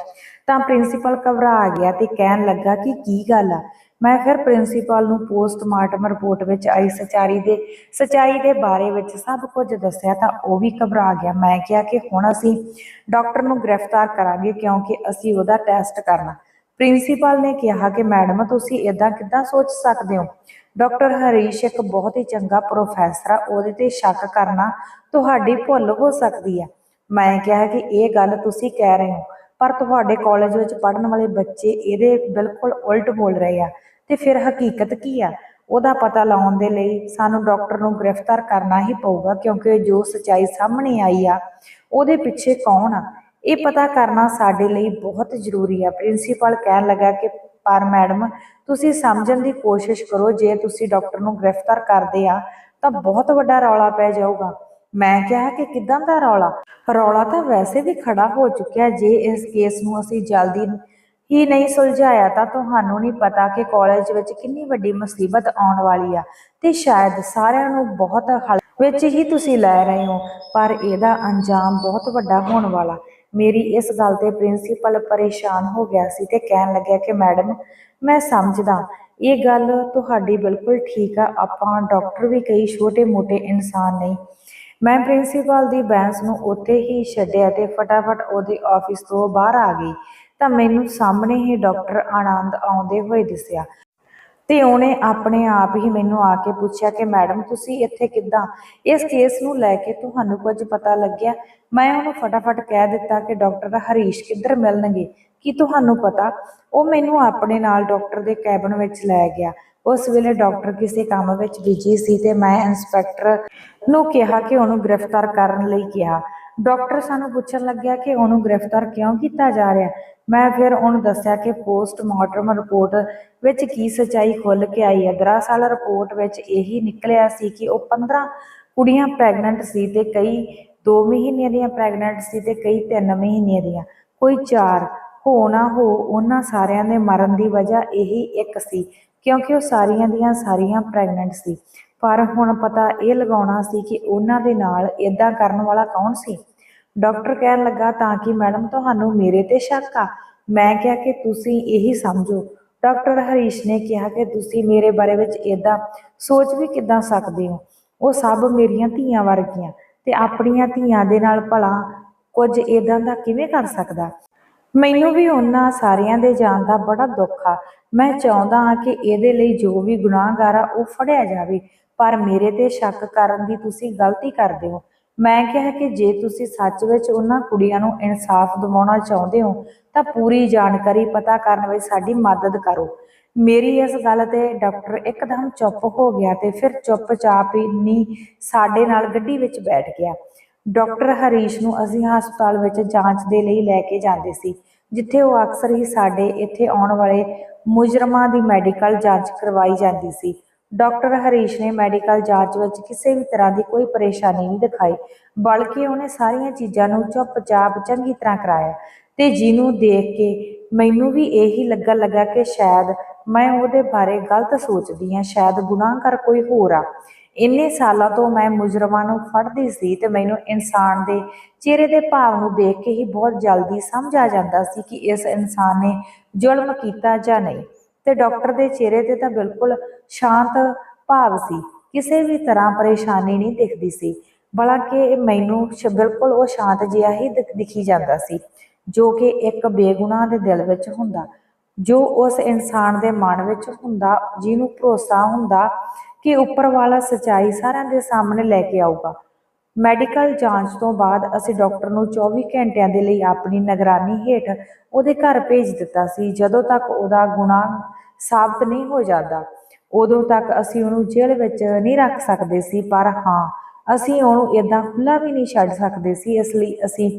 ਤਾਂ ਪ੍ਰਿੰਸੀਪਲ ਘਬਰਾ ਗਿਆ ਤੇ ਕਹਿਣ ਲੱਗਾ ਕਿ ਕੀ ਗੱਲ ਆ। ਮੈਂ ਫਿਰ ਪ੍ਰਿੰਸੀਪਲ ਨੂੰ ਪੋਸਟਮਾਰਟਮ ਰਿਪੋਰਟ ਵਿੱਚ ਆਈ ਸੱਚਾਈ ਦੇ ਬਾਰੇ ਵਿੱਚ ਸਭ ਕੁਝ ਦੱਸਿਆ ਤਾਂ ਉਹ ਵੀ ਘਬਰਾ ਗਿਆ। ਮੈਂ ਕਿਹਾ ਕਿ ਹੁਣ ਅਸੀਂ ਡਾਕਟਰ ਨੂੰ ਗ੍ਰਿਫਤਾਰ ਕਰਾਂਗੇ ਕਿਉਂਕਿ ਅਸੀਂ ਉਹਦਾ ਟੈਸਟ ਕਰਨਾ। ਪ੍ਰਿੰਸੀਪਲ ਨੇ ਕਿਹਾ ਕਿ ਮੈਡਮ, ਤੁਸੀਂ ਇਦਾਂ ਕਿੱਦਾਂ ਸੋਚ ਸਕਦੇ ਹੋ? ਡਾਕਟਰ ਹਰੀਸ਼ ਇੱਕ ਬਹੁਤ ਹੀ ਚੰਗਾ ਪ੍ਰੋਫੈਸਰ ਆ, ਉਹਦੇ ਤੇ ਸ਼ੱਕ ਕਰਨਾ ਤੁਹਾਡੀ ਭੁੱਲ ਹੋ ਸਕਦੀ ਹੈ। ਮੈਂ ਕਿਹਾ ਕਿ ਇਹ ਗੱਲ ਤੁਸੀਂ ਕਹਿ ਰਹੇ ਹੋ, ਪਰ ਤੁਹਾਡੇ ਕਾਲਜ ਵਿੱਚ ਪੜ੍ਹਨ ਵਾਲੇ ਬੱਚੇ ਇਹਦੇ ਬਿਲਕੁਲ ਉਲਟ ਬੋਲ ਰਹੇ ਆ ਤੇ ਫਿਰ ਹਕੀਕਤ ਕੀ ਆ? ਉਹਦਾ ਪਤਾ ਲਾਉਣ ਦੇ ਲਈ ਸਾਨੂੰ ਡਾਕਟਰ ਨੂੰ ਗ੍ਰਿਫਤਾਰ ਕਰਨਾ ਹੀ ਪਊਗਾ, ਕਿਉਂਕਿ ਜੋ ਸੱਚਾਈ ਸਾਹਮਣੇ ਆਈ ਆ ਉਹਦੇ ਪਿੱਛੇ ਕੌਣ ਆ ਇਹ ਪਤਾ ਕਰਨਾ ਸਾਡੇ ਲਈ ਬਹੁਤ ਜ਼ਰੂਰੀ ਆ। ਪ੍ਰਿੰਸੀਪਲ ਕਹਿਣ ਲੱਗਾ ਕਿ ਪਰ ਮੈਡਮ, ਤੁਸੀਂ ਸਮਝਣ ਦੀ ਕੋਸ਼ਿਸ਼ ਕਰੋ, ਜੇ ਤੁਸੀਂ ਡਾਕਟਰ ਨੂੰ ਗ੍ਰਿਫਤਾਰ ਕਰਦੇ ਆ ਤਾਂ ਬਹੁਤ ਵੱਡਾ ਰੌਲਾ ਪੈ ਜਾਊਗਾ। ਮੈਂ ਕਿਹਾ ਕਿ ਕਿੱਦਾਂ ਦਾ ਰੌਲਾ? ਰੌਲਾ ਤਾਂ ਵੈਸੇ ਵੀ ਖੜਾ ਹੋ ਚੁੱਕਿਆ। ਜੇ ਇਸ ਕੇਸ ਨੂੰ ਅਸੀਂ ਜਲਦੀ ਹੀ ਨਹੀਂ ਸੁਲਝਾਇਆ ਤਾਂ ਤੁਹਾਨੂੰ ਨਹੀਂ ਪਤਾ ਕਿ ਕਾਲਜ ਵਿੱਚ ਕਿੰਨੀ ਵੱਡੀ ਮੁਸੀਬਤ ਆਉਣ ਵਾਲੀ ਆ ਤੇ ਸ਼ਾਇਦ ਸਾਰਿਆਂ ਨੂੰ ਬਹੁਤ ਹਲ ਵਿੱਚ ਹੀ ਤੁਸੀਂ ਲੈ ਰਹੇ ਹੋ, ਪਰ ਇਹਦਾ ਅੰਜਾਮ ਬਹੁਤ ਵੱਡਾ ਹੋਣ ਵਾਲਾ। ਮੇਰੀ ਇਸ ਗੱਲ ਤੇ ਪ੍ਰਿੰਸੀਪਲ ਪਰੇਸ਼ਾਨ ਹੋ ਗਿਆ ਸੀ ਤੇ ਕਹਿਣ ਲੱਗਿਆ ਕਿ ਮੈਡਮ, ਮੈਂ ਸਮਝਦਾ ਇਹ ਗੱਲ ਤੁਹਾਡੀ ਬਿਲਕੁਲ ਠੀਕ ਆ, ਆਪਾਂ ਡਾਕਟਰ ਵੀ ਕਈ ਛੋਟੇ-ਮੋਟੇ ਇਨਸਾਨ ਨਹੀਂ। ਮੈਂ ਪ੍ਰਿੰਸੀਪਲ ਦੀ ਬਹਿਸ ਨੂੰ ਉੱਥੇ ਹੀ ਛੱਡਿਆ ਤੇ ਫਟਾਫਟ ਉਹਦੇ ਆਫਿਸ ਤੋਂ ਬਾਹਰ ਆ ਗਈ ਤਾਂ ਮੈਨੂੰ ਸਾਹਮਣੇ ਹੀ ਡਾਕਟਰ ਆਨੰਦ ਆਉਂਦੇ ਹੋਏ ਦਿਸਿਆ ਤੇ ਉਹਨੇ ਆਪਣੇ ਆਪ ਹੀ ਮੈਨੂੰ ਆ ਕੇ ਪੁੱਛਿਆ ਕਿ ਮੈਡਮ, ਤੁਸੀਂ ਇੱਥੇ ਕਿੱਦਾਂ? ਇਸ ਕੇਸ ਨੂੰ ਲੈ ਕੇ ਤੁਹਾਨੂੰ ਕੁਝ ਪਤਾ ਲੱਗਿਆ? ਮੈਂ ਉਹਨੂੰ ਫਟਾਫਟ ਕਹਿ ਦਿੱਤਾ ਕਿ ਡਾਕਟਰ ਹਰੀਸ਼ ਕਿੱਧਰ ਮਿਲਣਗੇ, ਕੀ ਤੁਹਾਨੂੰ ਪਤਾ? ਉਹ ਮੈਨੂੰ ਆਪਣੇ ਨਾਲ ਡਾਕਟਰ ਦੇ ਕੈਬਨ ਵਿੱਚ ਲੈ ਗਿਆ। ਉਸ ਵੇਲੇ ਡਾਕਟਰ ਕਿਸੇ ਕੰਮ ਵਿੱਚ ਬਿਜੀ ਸੀ ਤੇ ਮੈਂ ਇੰਸਪੈਕਟਰ ਨੂੰ ਕਿਹਾ ਕਿ ਉਹਨੂੰ ਗ੍ਰਿਫਤਾਰ ਕਰਨ ਲਈ ਕਿਹਾ। ਡਾਕਟਰ ਸਾਨੂੰ ਪੁੱਛਣ ਲੱਗਿਆ ਕਿ ਉਹਨੂੰ ਗ੍ਰਿਫਤਾਰ ਕਿਉਂ ਕੀਤਾ ਜਾ ਰਿਹਾ। ਮੈਂ ਫਿਰ ਉਹਨੂੰ ਦੱਸਿਆ ਕਿ ਪੋਸਟਮਾਰਟਮ ਰਿਪੋਰਟ ਵਿੱਚ ਕੀ ਸੱਚਾਈ ਖੁੱਲ੍ਹ ਕੇ ਆਈ ਹੈ। ਦਰਅਸਲ ਰਿਪੋਰਟ ਵਿੱਚ ਇਹੀ ਨਿਕਲਿਆ ਸੀ ਕਿ ਉਹ 15 ਕੁੜੀਆਂ ਪ੍ਰੈਗਨੈਂਟ ਸੀ ਤੇ ਕਈ 2 ਮਹੀਨਿਆਂ ਦੀਆਂ ਪ੍ਰੈਗਨੈਂਟ ਸੀ ਤੇ ਕਈ 3 ਮਹੀਨਿਆਂ ਦੀਆਂ, ਕੋਈ 4 ਹੋ ਨਾ ਹੋ, ਉਹਨਾਂ ਸਾਰਿਆਂ ਦੇ ਮਰਨ ਦੀ ਵਜ੍ਹਾ ਇਹੀ ਇੱਕ ਸੀ, ਕਿਉਂਕਿ ਉਹ ਸਾਰੀਆਂ ਦੀਆਂ ਸਾਰੀਆਂ ਪ੍ਰੈਗਨੈਂਟ ਸੀ। ਪਰ ਹੁਣ ਪਤਾ ਇਹ ਲਗਾਉਣਾ ਸੀ ਕਿ ਉਹਨਾਂ ਦੇ ਨਾਲ ਇਦਾਂ ਕਰਨ ਵਾਲਾ ਕੌਣ ਸੀ। ਡਾਕਟਰ ਕਹਿਣ ਲੱਗਾ, ਤਾਂ ਕਿ ਮੈਡਮ ਤੁਹਾਨੂੰ ਮੇਰੇ ਤੇ ਸ਼ੱਕ ਆ? ਮੈਂ ਕਿਹਾ ਕਿ ਤੁਸੀਂ ਇਹੀ ਸਮਝੋ। ਡਾਕਟਰ ਹਰੀਸ਼ ਨੇ ਕਿਹਾ ਕਿ ਤੁਸੀਂ ਮੇਰੇ ਬਾਰੇ ਵਿੱਚ ਇਦਾਂ ਸੋਚ ਵੀ ਕਿੱਦਾਂ ਸਕਦੇ ਹੋ? ਉਹ ਸਭ ਮੇਰੀਆਂ ਧੀਆਂ ਵਰਗੀਆਂ ਤੇ ਆਪਣੀਆਂ ਧੀਆਂ ਦੇ ਨਾਲ ਭਲਾ ਕੁਝ ਇਦਾਂ ਦਾ ਕਿਵੇਂ ਕਰ ਸਕਦਾ? ਮੈਨੂੰ ਵੀ ਉਹਨਾਂ ਸਾਰਿਆਂ ਦੇ ਜਾਣ ਦਾ ਬੜਾ ਦੁੱਖ ਆ। ਮੈਂ ਚਾਹੁੰਦਾ ਹਾਂ ਕਿ ਇਹਦੇ ਲਈ ਜੋ ਵੀ ਗੁਨਾਹਗਾਰ ਆ ਉਹ ਫੜਿਆ ਜਾਵੇ, ਪਰ ਮੇਰੇ ਤੇ ਸ਼ੱਕ ਕਰਨ ਦੀ ਤੁਸੀਂ ਗਲਤੀ ਕਰਦੇ ਹੋ। ਮੈਂ ਕਿਹਾ ਕਿ ਜੇ ਤੁਸੀਂ ਸੱਚ ਵਿੱਚ ਉਹਨਾਂ ਕੁੜੀਆਂ ਨੂੰ ਇਨਸਾਫ ਦਿਵਾਉਣਾ ਚਾਹੁੰਦੇ ਹੋ ਤਾਂ ਪੂਰੀ ਜਾਣਕਾਰੀ ਪਤਾ ਕਰਨ ਵਿੱਚ ਸਾਡੀ ਮਦਦ ਕਰੋ। ਮੇਰੀ ਇਸ ਗੱਲ ਤੇ ਡਾਕਟਰ ਇੱਕਦਮ ਚੁੱਪ ਹੋ ਗਿਆ ਤੇ ਫਿਰ ਚੁੱਪਚਾਪ ਹੀ ਨਹੀਂ ਸਾਡੇ ਨਾਲ ਗੱਡੀ ਵਿੱਚ ਬੈਠ ਗਿਆ। ਡਾਕਟਰ ਹਰੀਸ਼ ਨੂੰ ਅਸੀਂ ਹਸਪਤਾਲ ਵਿੱਚ ਜਾਂਚ ਦੇ ਲਈ ਲੈ ਕੇ ਜਾਂਦੇ ਸੀ, ਜਿੱਥੇ ਉਹ ਅਕਸਰ ਹੀ ਸਾਡੇ ਇੱਥੇ ਆਉਣ ਵਾਲੇ ਮੁਜਰਮਾਂ ਦੀ ਮੈਡੀਕਲ ਜਾਂਚ ਕਰਵਾਈ ਜਾਂਦੀ ਸੀ। ਡਾਕਟਰ ਹਰੀਸ਼ ਨੇ ਮੈਡੀਕਲ ਜਾਂਚ ਵਿੱਚ ਕਿਸੇ ਵੀ ਤਰ੍ਹਾਂ ਦੀ ਕੋਈ ਪਰੇਸ਼ਾਨੀ ਨਹੀਂ ਦਿਖਾਈ, ਬਲਕਿ ਉਹਨੇ ਸਾਰੀਆਂ ਚੀਜ਼ਾਂ ਨੂੰ ਚੁੱਪਚਾਪ ਚੰਗੀ ਤਰ੍ਹਾਂ ਕਰਾਇਆ ਤੇ ਜਿਹਨੂੰ ਦੇਖ ਕੇ ਮੈਨੂੰ ਵੀ ਇਹੀ ਲੱਗਣ ਲੱਗਾ ਕਿ ਸ਼ਾਇਦ ਮੈਂ ਉਹਦੇ ਬਾਰੇ ਗਲਤ ਸੋਚਦੀ ਹਾਂ, ਸ਼ਾਇਦ ਗੁਨਾਹਗਾਰ ਕੋਈ ਹੋਰ ਆ। ਇੰਨੇ ਸਾਲਾਂ ਤੋਂ ਮੈਂ ਮੁਜਰਮਾਂ ਨੂੰ ਫੜਦੀ ਸੀ ਤੇ ਮੈਨੂੰ ਇਨਸਾਨ ਦੇ ਚਿਹਰੇ ਦੇ ਭਾਵ ਨੂੰ ਦੇਖ ਕੇ ਹੀ ਬਹੁਤ ਜਲਦੀ ਸਮਝ ਆ ਜਾਂਦਾ ਸੀ ਕਿ ਇਸ ਇਨਸਾਨ ਨੇ ਜ਼ੁਲਮ ਕੀਤਾ ਜਾਂ ਨਹੀਂ। ਤੇ ਡਾਕਟਰ ਦੇ ਚਿਹਰੇ ਤੇ ਤਾਂ ਬਿਲਕੁਲ ਸ਼ਾਂਤ ਭਾਵ ਸੀ, ਕਿਸੇ ਵੀ ਤਰ੍ਹਾਂ ਪਰੇਸ਼ਾਨੀ ਨਹੀਂ ਦਿਖਦੀ ਸੀ, ਬਲਕਿ ਮੈਨੂੰ ਬਿਲਕੁਲ ਉਹ ਸ਼ਾਂਤ ਜਿਹਾ ਹੀ ਦਿਖੀ ਜਾਂਦਾ ਸੀ, ਜੋ ਕਿ ਇੱਕ ਬੇਗੁਨਾਹ ਦੇ ਦਿਲ ਵਿੱਚ ਹੁੰਦਾ। ਜੋ ਉਸ ਇਨਸਾਨ ਦੇ ਮਨ ਵਿੱਚ ਹੁੰਦਾ, ਜਿਹਨੂੰ ਭਰੋਸਾ ਹੁੰਦਾ ਕਿ ਉੱਪਰ ਵਾਲਾ ਸੱਚਾਈ ਸਾਰਿਆਂ ਦੇ ਸਾਹਮਣੇ ਲੈ ਕੇ ਆਊਗਾ। ਮੈਡੀਕਲ ਜਾਂਚ ਤੋਂ ਬਾਅਦ ਅਸੀਂ ਡਾਕਟਰ ਨੂੰ 24 ਘੰਟਿਆਂ ਦੇ ਲਈ ਆਪਣੀ ਨਿਗਰਾਨੀ ਹੇਠ ਉਹਦੇ ਘਰ ਭੇਜ ਦਿੱਤਾ ਸੀ। ਜਦੋਂ ਤੱਕ ਉਹਦਾ ਗੁਨਾਹ ਸਾਬਤ ਨਹੀਂ ਹੋ ਜਾਂਦਾ, ਉਦੋਂ ਤੱਕ ਅਸੀਂ ਉਹਨੂੰ ਜੇਲ੍ਹ ਵਿੱਚ ਨਹੀਂ ਰੱਖ ਸਕਦੇ ਸੀ, ਪਰ ਹਾਂ, ਅਸੀਂ ਉਹਨੂੰ ਇਦਾਂ ਖੁੱਲ੍ਹਾ ਵੀ ਨਹੀਂ ਛੱਡ ਸਕਦੇ ਸੀ। ਇਸ ਲਈ ਅਸੀਂ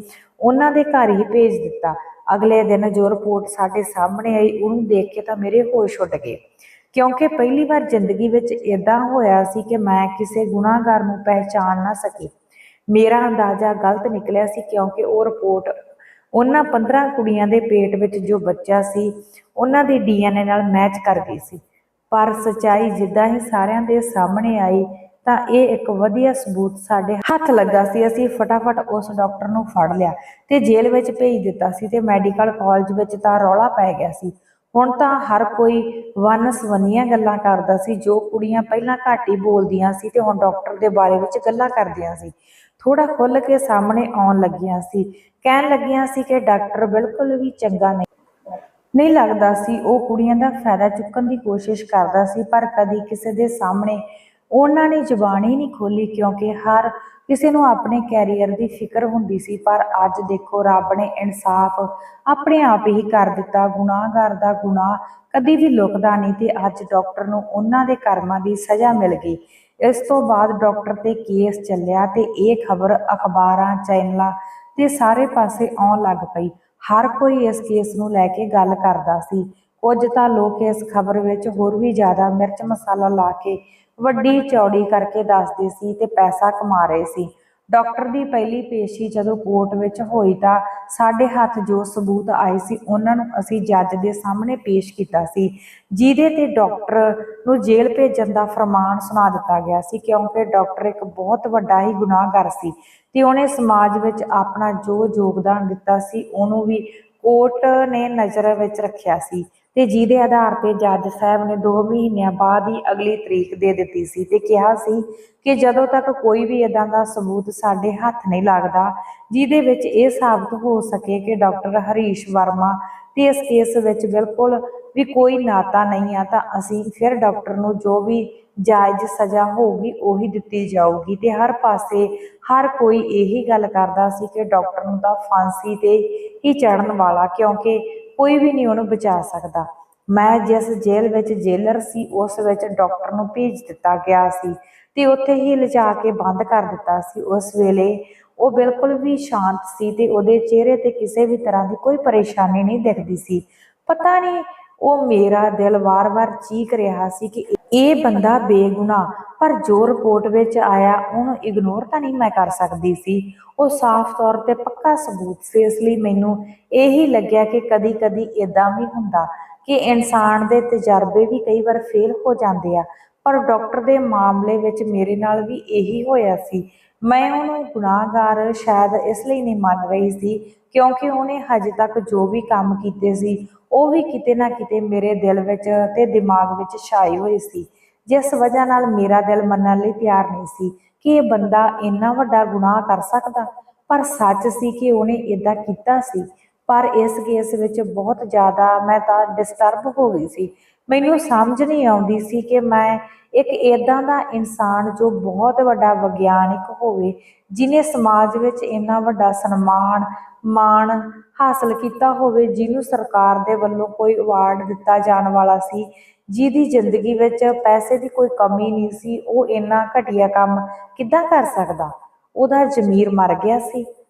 ਉਹਨਾਂ ਦੇ ਘਰ ਹੀ ਭੇਜ ਦਿੱਤਾ। ਅਗਲੇ ਦਿਨ ਜੋ ਰਿਪੋਰਟ ਸਾਡੇ ਸਾਹਮਣੇ ਆਈ, ਉਹਨੂੰ ਦੇਖ ਕੇ ਤਾਂ ਮੇਰੇ ਹੋਸ਼ ਉੱਡ ਗਏ, ਕਿਉਂਕਿ ਪਹਿਲੀ ਵਾਰ ਜ਼ਿੰਦਗੀ ਵਿੱਚ ਇਦਾਂ ਹੋਇਆ ਸੀ ਕਿ ਮੈਂ ਕਿਸੇ ਗੁਨਾਹਗਾਰ ਨੂੰ ਪਹਿਚਾਣ ਨਾ ਸਕੀ। ਮੇਰਾ ਅੰਦਾਜ਼ਾ ਗਲਤ ਨਿਕਲਿਆ ਸੀ, ਕਿਉਂਕਿ ਉਹ ਰਿਪੋਰਟ ਉਹਨਾਂ 15 ਕੁੜੀਆਂ ਦੇ ਪੇਟ ਵਿੱਚ ਜੋ ਬੱਚਾ ਸੀ ਉਹਨਾਂ ਦੀ DNA ਨਾਲ ਮੈਚ ਕਰ ਗਈ ਸੀ। ਪਰ ਸੱਚਾਈ ਜਿੱਦਾਂ ਹੀ ਸਾਰਿਆਂ ਦੇ ਸਾਹਮਣੇ ਆਈ ਤਾਂ ਇਹ ਇੱਕ ਵਧੀਆ ਸਬੂਤ ਸਾਡੇ ਹੱਥ ਲੱਗਾ ਸੀ। ਅਸੀਂ ਫਟਾਫਟ ਉਸ ਡਾਕਟਰ ਨੂੰ ਫੜ ਲਿਆ ਤੇ ਜੇਲ੍ਹ ਵਿੱਚ ਭੇਜ ਦਿੱਤਾ ਸੀ। ਤੇ ਮੈਡੀਕਲ ਕਾਲਜ ਵਿੱਚ ਤਾਂ ਰੌਲਾ ਪੈ ਗਿਆ ਸੀ। ਹੁਣ ਤਾਂ ਹਰ ਕੋਈ ਵੰਨ-ਸਵੰਨੀਆਂ ਗੱਲਾਂ ਕਰਦਾ ਸੀ। ਜੋ ਕੁੜੀਆਂ ਪਹਿਲਾਂ ਘੱਟ ਹੀ ਬੋਲਦੀਆਂ ਸੀ ਤੇ ਹੁਣ ਡਾਕਟਰ ਦੇ ਬਾਰੇ ਵਿੱਚ ਗੱਲਾਂ ਕਰਦੀਆਂ ਸੀ, ਥੋੜਾ ਖੁੱਲ੍ਹ ਕੇ ਸਾਹਮਣੇ ਆਉਣ ਲੱਗੀਆਂ ਸੀ। ਕਹਿਣ ਲੱਗੀਆਂ ਸੀ ਕਿ ਡਾਕਟਰ ਬਿਲਕੁਲ ਵੀ ਚੰਗਾ ਨਹੀਂ ਲੱਗਦਾ ਸੀ। ਉਹ ਕੁੜੀਆਂ ਦਾ ਫਾਇਦਾ ਚੁੱਕਣ ਦੀ ਕੋਸ਼ਿਸ਼ ਕਰਦਾ ਸੀ, ਪਰ ਕਦੀ ਕਿਸੇ ਦੇ ਸਾਹਮਣੇ ਉਹਨਾਂ ਨੇ ਜ਼ੁਬਾਨ ਹੀ ਨਹੀਂ ਖੋਲ੍ਹੀ, ਕਿਉਂਕਿ ਹਰ ਕਿਸੇ ਨੂੰ ਆਪਣੇ ਕੈਰੀਅਰ ਦੀ ਫਿਕਰ ਹੁੰਦੀ ਸੀ। ਪਰ ਅੱਜ ਦੇਖੋ, ਰੱਬ ਨੇ ਇਨਸਾਫ ਆਪਣੇ ਆਪ ਹੀ ਕਰ ਦਿੱਤਾ। ਗੁਨਾਹਗਾਰ ਦਾ ਗੁਨਾਹ ਕਦੀ ਵੀ ਲੁਕਦਾ ਨਹੀਂ ਤੇ ਅੱਜ ਡਾਕਟਰ ਨੂੰ ਉਹਨਾਂ ਦੇ ਕਰਮਾਂ ਦੀ ਸਜ਼ਾ ਮਿਲ ਗਈ। ਇਸ ਤੋਂ ਬਾਅਦ ਡਾਕਟਰ ਤੇ ਕੇਸ ਚੱਲਿਆ ਤੇ ਇਹ ਖਬਰ ਅਖਬਾਰਾਂ, ਚੈਨਲਾਂ ਤੇ ਸਾਰੇ ਪਾਸੇ ਆਉਣ ਲੱਗ ਪਈ। ਹਰ ਕੋਈ ਇਸ ਕੇਸ ਨੂੰ ਲੈ ਕੇ ਗੱਲ ਕਰਦਾ ਸੀ। ਕੁਝ ਤਾਂ ਲੋਕ ਇਸ ਖਬਰ ਵਿੱਚ ਹੋਰ ਵੀ ਜ਼ਿਆਦਾ ਮਿਰਚ ਮਸਾਲਾ ਲਾ ਕੇ ਵੱਡੀ ਚੌੜੀ ਕਰਕੇ ਦੱਸਦੇ ਸੀ ਤੇ ਪੈਸਾ ਕਮਾ ਰਹੇ ਸੀ। ਡਾਕਟਰ ਦੀ ਪਹਿਲੀ ਪੇਸ਼ੀ ਜਦੋਂ ਕੋਰਟ ਵਿੱਚ ਹੋਈ ਤਾਂ ਸਾਡੇ ਹੱਥ ਜੋ ਸਬੂਤ ਆਏ ਸੀ, ਉਹਨਾਂ ਨੂੰ ਅਸੀਂ ਜੱਜ ਦੇ ਸਾਹਮਣੇ ਪੇਸ਼ ਕੀਤਾ ਸੀ, ਜਿਹਦੇ ਤੇ ਡਾਕਟਰ ਨੂੰ ਜੇਲ੍ਹ ਭੇਜਣ ਦਾ ਫਰਮਾਨ ਸੁਣਾ ਦਿੱਤਾ ਗਿਆ ਸੀ, ਕਿਉਂਕਿ ਡਾਕਟਰ ਇੱਕ ਬਹੁਤ ਵੱਡਾ ਹੀ ਗੁਨਾਹਗਾਰ ਸੀ ਤੇ ਉਹਨੇ ਸਮਾਜ ਵਿੱਚ ਆਪਣਾ ਜੋ ਯੋਗਦਾਨ ਦਿੱਤਾ ਸੀ, ਉਹਨੂੰ ਵੀ ਕੋਰਟ ਨੇ ਨਜ਼ਰ ਵਿੱਚ ਰੱਖਿਆ ਸੀ ਤੇ ਜਿਹਦੇ ਆਧਾਰ ਤੇ ਜੱਜ ਸਾਹਿਬ ਨੇ 2 ਮਹੀਨਿਆਂ ਬਾਅਦ ਹੀ ਅਗਲੀ ਤਰੀਕ ਦੇ ਦਿੱਤੀ ਸੀ ਤੇ ਕਿਹਾ ਸੀ ਕਿ ਜਦੋਂ ਤੱਕ ਕੋਈ ਵੀ ਇਦਾਂ ਦਾ ਸਬੂਤ ਸਾਡੇ ਹੱਥ ਨਹੀਂ ਲੱਗਦਾ ਜਿਹਦੇ ਵਿੱਚ ਇਹ ਸਾਬਤ ਹੋ ਸਕੇ ਕਿ ਡਾਕਟਰ ਹਰੀਸ਼ ਵਰਮਾ ਤੇ ਇਸ ਕੇਸ ਵਿੱਚ ਬਿਲਕੁਲ ਵੀ ਕੋਈ ਨਾਤਾ ਨਹੀਂ ਆ, ਤਾਂ ਅਸੀਂ ਫਿਰ ਡਾਕਟਰ ਨੂੰ ਜੋ ਵੀ ਜਾਇਜ਼ ਸਜ਼ਾ ਹੋਊਗੀ ਉਹੀ ਦਿੱਤੀ ਜਾਊਗੀ। ਤੇ ਹਰ ਪਾਸੇ ਹਰ ਕੋਈ ਇਹੀ ਗੱਲ ਕਰਦਾ ਸੀ ਕਿ ਡਾਕਟਰ ਨੂੰ ਤਾਂ ਫਾਂਸੀ ਤੇ ਹੀ ਚੜ੍ਹਨ ਵਾਲਾ, ਕਿਉਂਕਿ ਕੋਈ ਵੀ ਨਹੀਂ ਉਹਨੂੰ ਬਚਾ ਸਕਦਾ। ਮੈਂ ਜਿਸ ਜੇਲ੍ਹ ਵਿੱਚ ਜੇਲਰ ਸੀ, ਉਸ ਵਿੱਚ ਡਾਕਟਰ ਨੂੰ ਭੇਜ ਦਿੱਤਾ ਗਿਆ ਸੀ ਤੇ ਉੱਥੇ ਹੀ ਲਿਜਾ ਕੇ ਬੰਦ ਕਰ ਦਿੱਤਾ ਸੀ। ਉਸ ਵੇਲੇ ਉਹ ਬਿਲਕੁਲ ਵੀ ਸ਼ਾਂਤ ਸੀ ਤੇ ਉਹਦੇ ਚਿਹਰੇ ਤੇ ਕਿਸੇ ਵੀ ਤਰ੍ਹਾਂ ਦੀ ਕੋਈ ਪਰੇਸ਼ਾਨੀ ਨਹੀਂ ਦਿਖਦੀ ਸੀ। ਪਤਾ ਨਹੀਂ, ਉਹ ਮੇਰਾ ਦਿਲ ਵਾਰ-ਵਾਰ ਚੀਕ ਰਿਹਾ ਸੀ ਕਿ ਇਹ ਬੰਦਾ ਬੇਗੁਨਾਹ, ਪਰ ਜੋ ਰਿਪੋਰਟ ਵਿੱਚ ਆਇਆ ਉਹਨੂੰ ਇਗਨੋਰ ਤਾਂ ਨਹੀਂ ਮੈਂ ਕਰ ਸਕਦੀ ਸੀ। ਉਹ ਸਾਫ਼ ਤੌਰ ਤੇ ਪੱਕਾ ਸਬੂਤ ਸੀ। ਇਸ ਲਈ ਮੈਨੂੰ ਇਹੀ ਲੱਗਿਆ ਕਿ ਕਦੀ-ਕਦੀ ਇਦਾਂ ਵੀ ਹੁੰਦਾ ਕਿ ਇਨਸਾਨ ਦੇ ਤਜਰਬੇ ਵੀ ਕਈ ਵਾਰ ਫੇਲ ਹੋ ਜਾਂਦੇ ਆ, ਪਰ ਡਾਕਟਰ ਦੇ ਮਾਮਲੇ ਵਿੱਚ ਮੇਰੇ ਨਾਲ ਵੀ ਇਹੀ ਹੋਇਆ ਸੀ। ਮੈਂ ਉਹਨੂੰ ਗੁਨਾਹਗਾਰ ਸ਼ਾਇਦ ਇਸ ਲਈ ਨਹੀਂ ਮੰਨ ਰਹੀ ਸੀ ਕਿਉਂਕਿ ਉਹਨੇ ਹਜੇ ਤੱਕ ਜੋ ਵੀ ਕੰਮ ਕੀਤੇ ਸੀ ਉਹ ਵੀ ਕਿਤੇ ਨਾ ਕਿਤੇ ਮੇਰੇ ਦਿਲ ਵਿੱਚ ਤੇ ਦਿਮਾਗ ਵਿੱਚ ਛਾਏ ਹੋਏ ਸੀ, ਜਿਸ ਵਜ੍ਹਾ ਨਾਲ ਮੇਰਾ ਦਿਲ ਮੰਨਣ ਲਈ ਤਿਆਰ ਨਹੀਂ ਸੀ ਕਿ ਇਹ ਬੰਦਾ ਇੰਨਾ ਵੱਡਾ ਗੁਨਾਹ ਕਰ ਸਕਦਾ। ਪਰ ਸੱਚ ਸੀ ਕਿ ਉਹਨੇ ਇਦਾਂ ਕੀਤਾ ਸੀ। ਪਰ ਇਸ ਕੇਸ ਵਿੱਚ ਬਹੁਤ ਜ਼ਿਆਦਾ ਮੈਂ ਤਾਂ ਡਿਸਟਰਬ ਹੋ ਗਈ ਸੀ। ਮੈਨੂੰ ਸਮਝ ਨਹੀਂ ਆਉਂਦੀ ਸੀ ਕਿ ਮੈਂ ਇੱਕ ਇਦਾਂ ਦਾ ਇਨਸਾਨ ਜੋ ਬਹੁਤ ਵੱਡਾ ਵਿਗਿਆਨਿਕ ਹੋਵੇ, ਜਿਹਨੇ ਸਮਾਜ ਵਿੱਚ ਇੰਨਾ ਵੱਡਾ ਸਨਮਾਨ ਮਾਣ ਹਾਸਲ ਕੀਤਾ ਹੋਵੇ, ਜਿਹਨੂੰ ਸਰਕਾਰ ਦੇ ਵੱਲੋਂ ਕੋਈ ਅਵਾਰਡ ਦਿੱਤਾ ਜਾਣ ਵਾਲਾ ਸੀ, ਜਿਹਦੀ ਜ਼ਿੰਦਗੀ ਵਿੱਚ ਪੈਸੇ ਦੀ ਕੋਈ ਕਮੀ ਨਹੀਂ ਸੀ, ਉਹ ਇੰਨਾ ਘਟੀਆ ਕੰਮ ਕਿੱਦਾਂ ਕਰ ਸਕਦਾ? ਉਹਦਾ ਜ਼ਮੀਰ ਮਰ ਗਿਆ ਸੀ।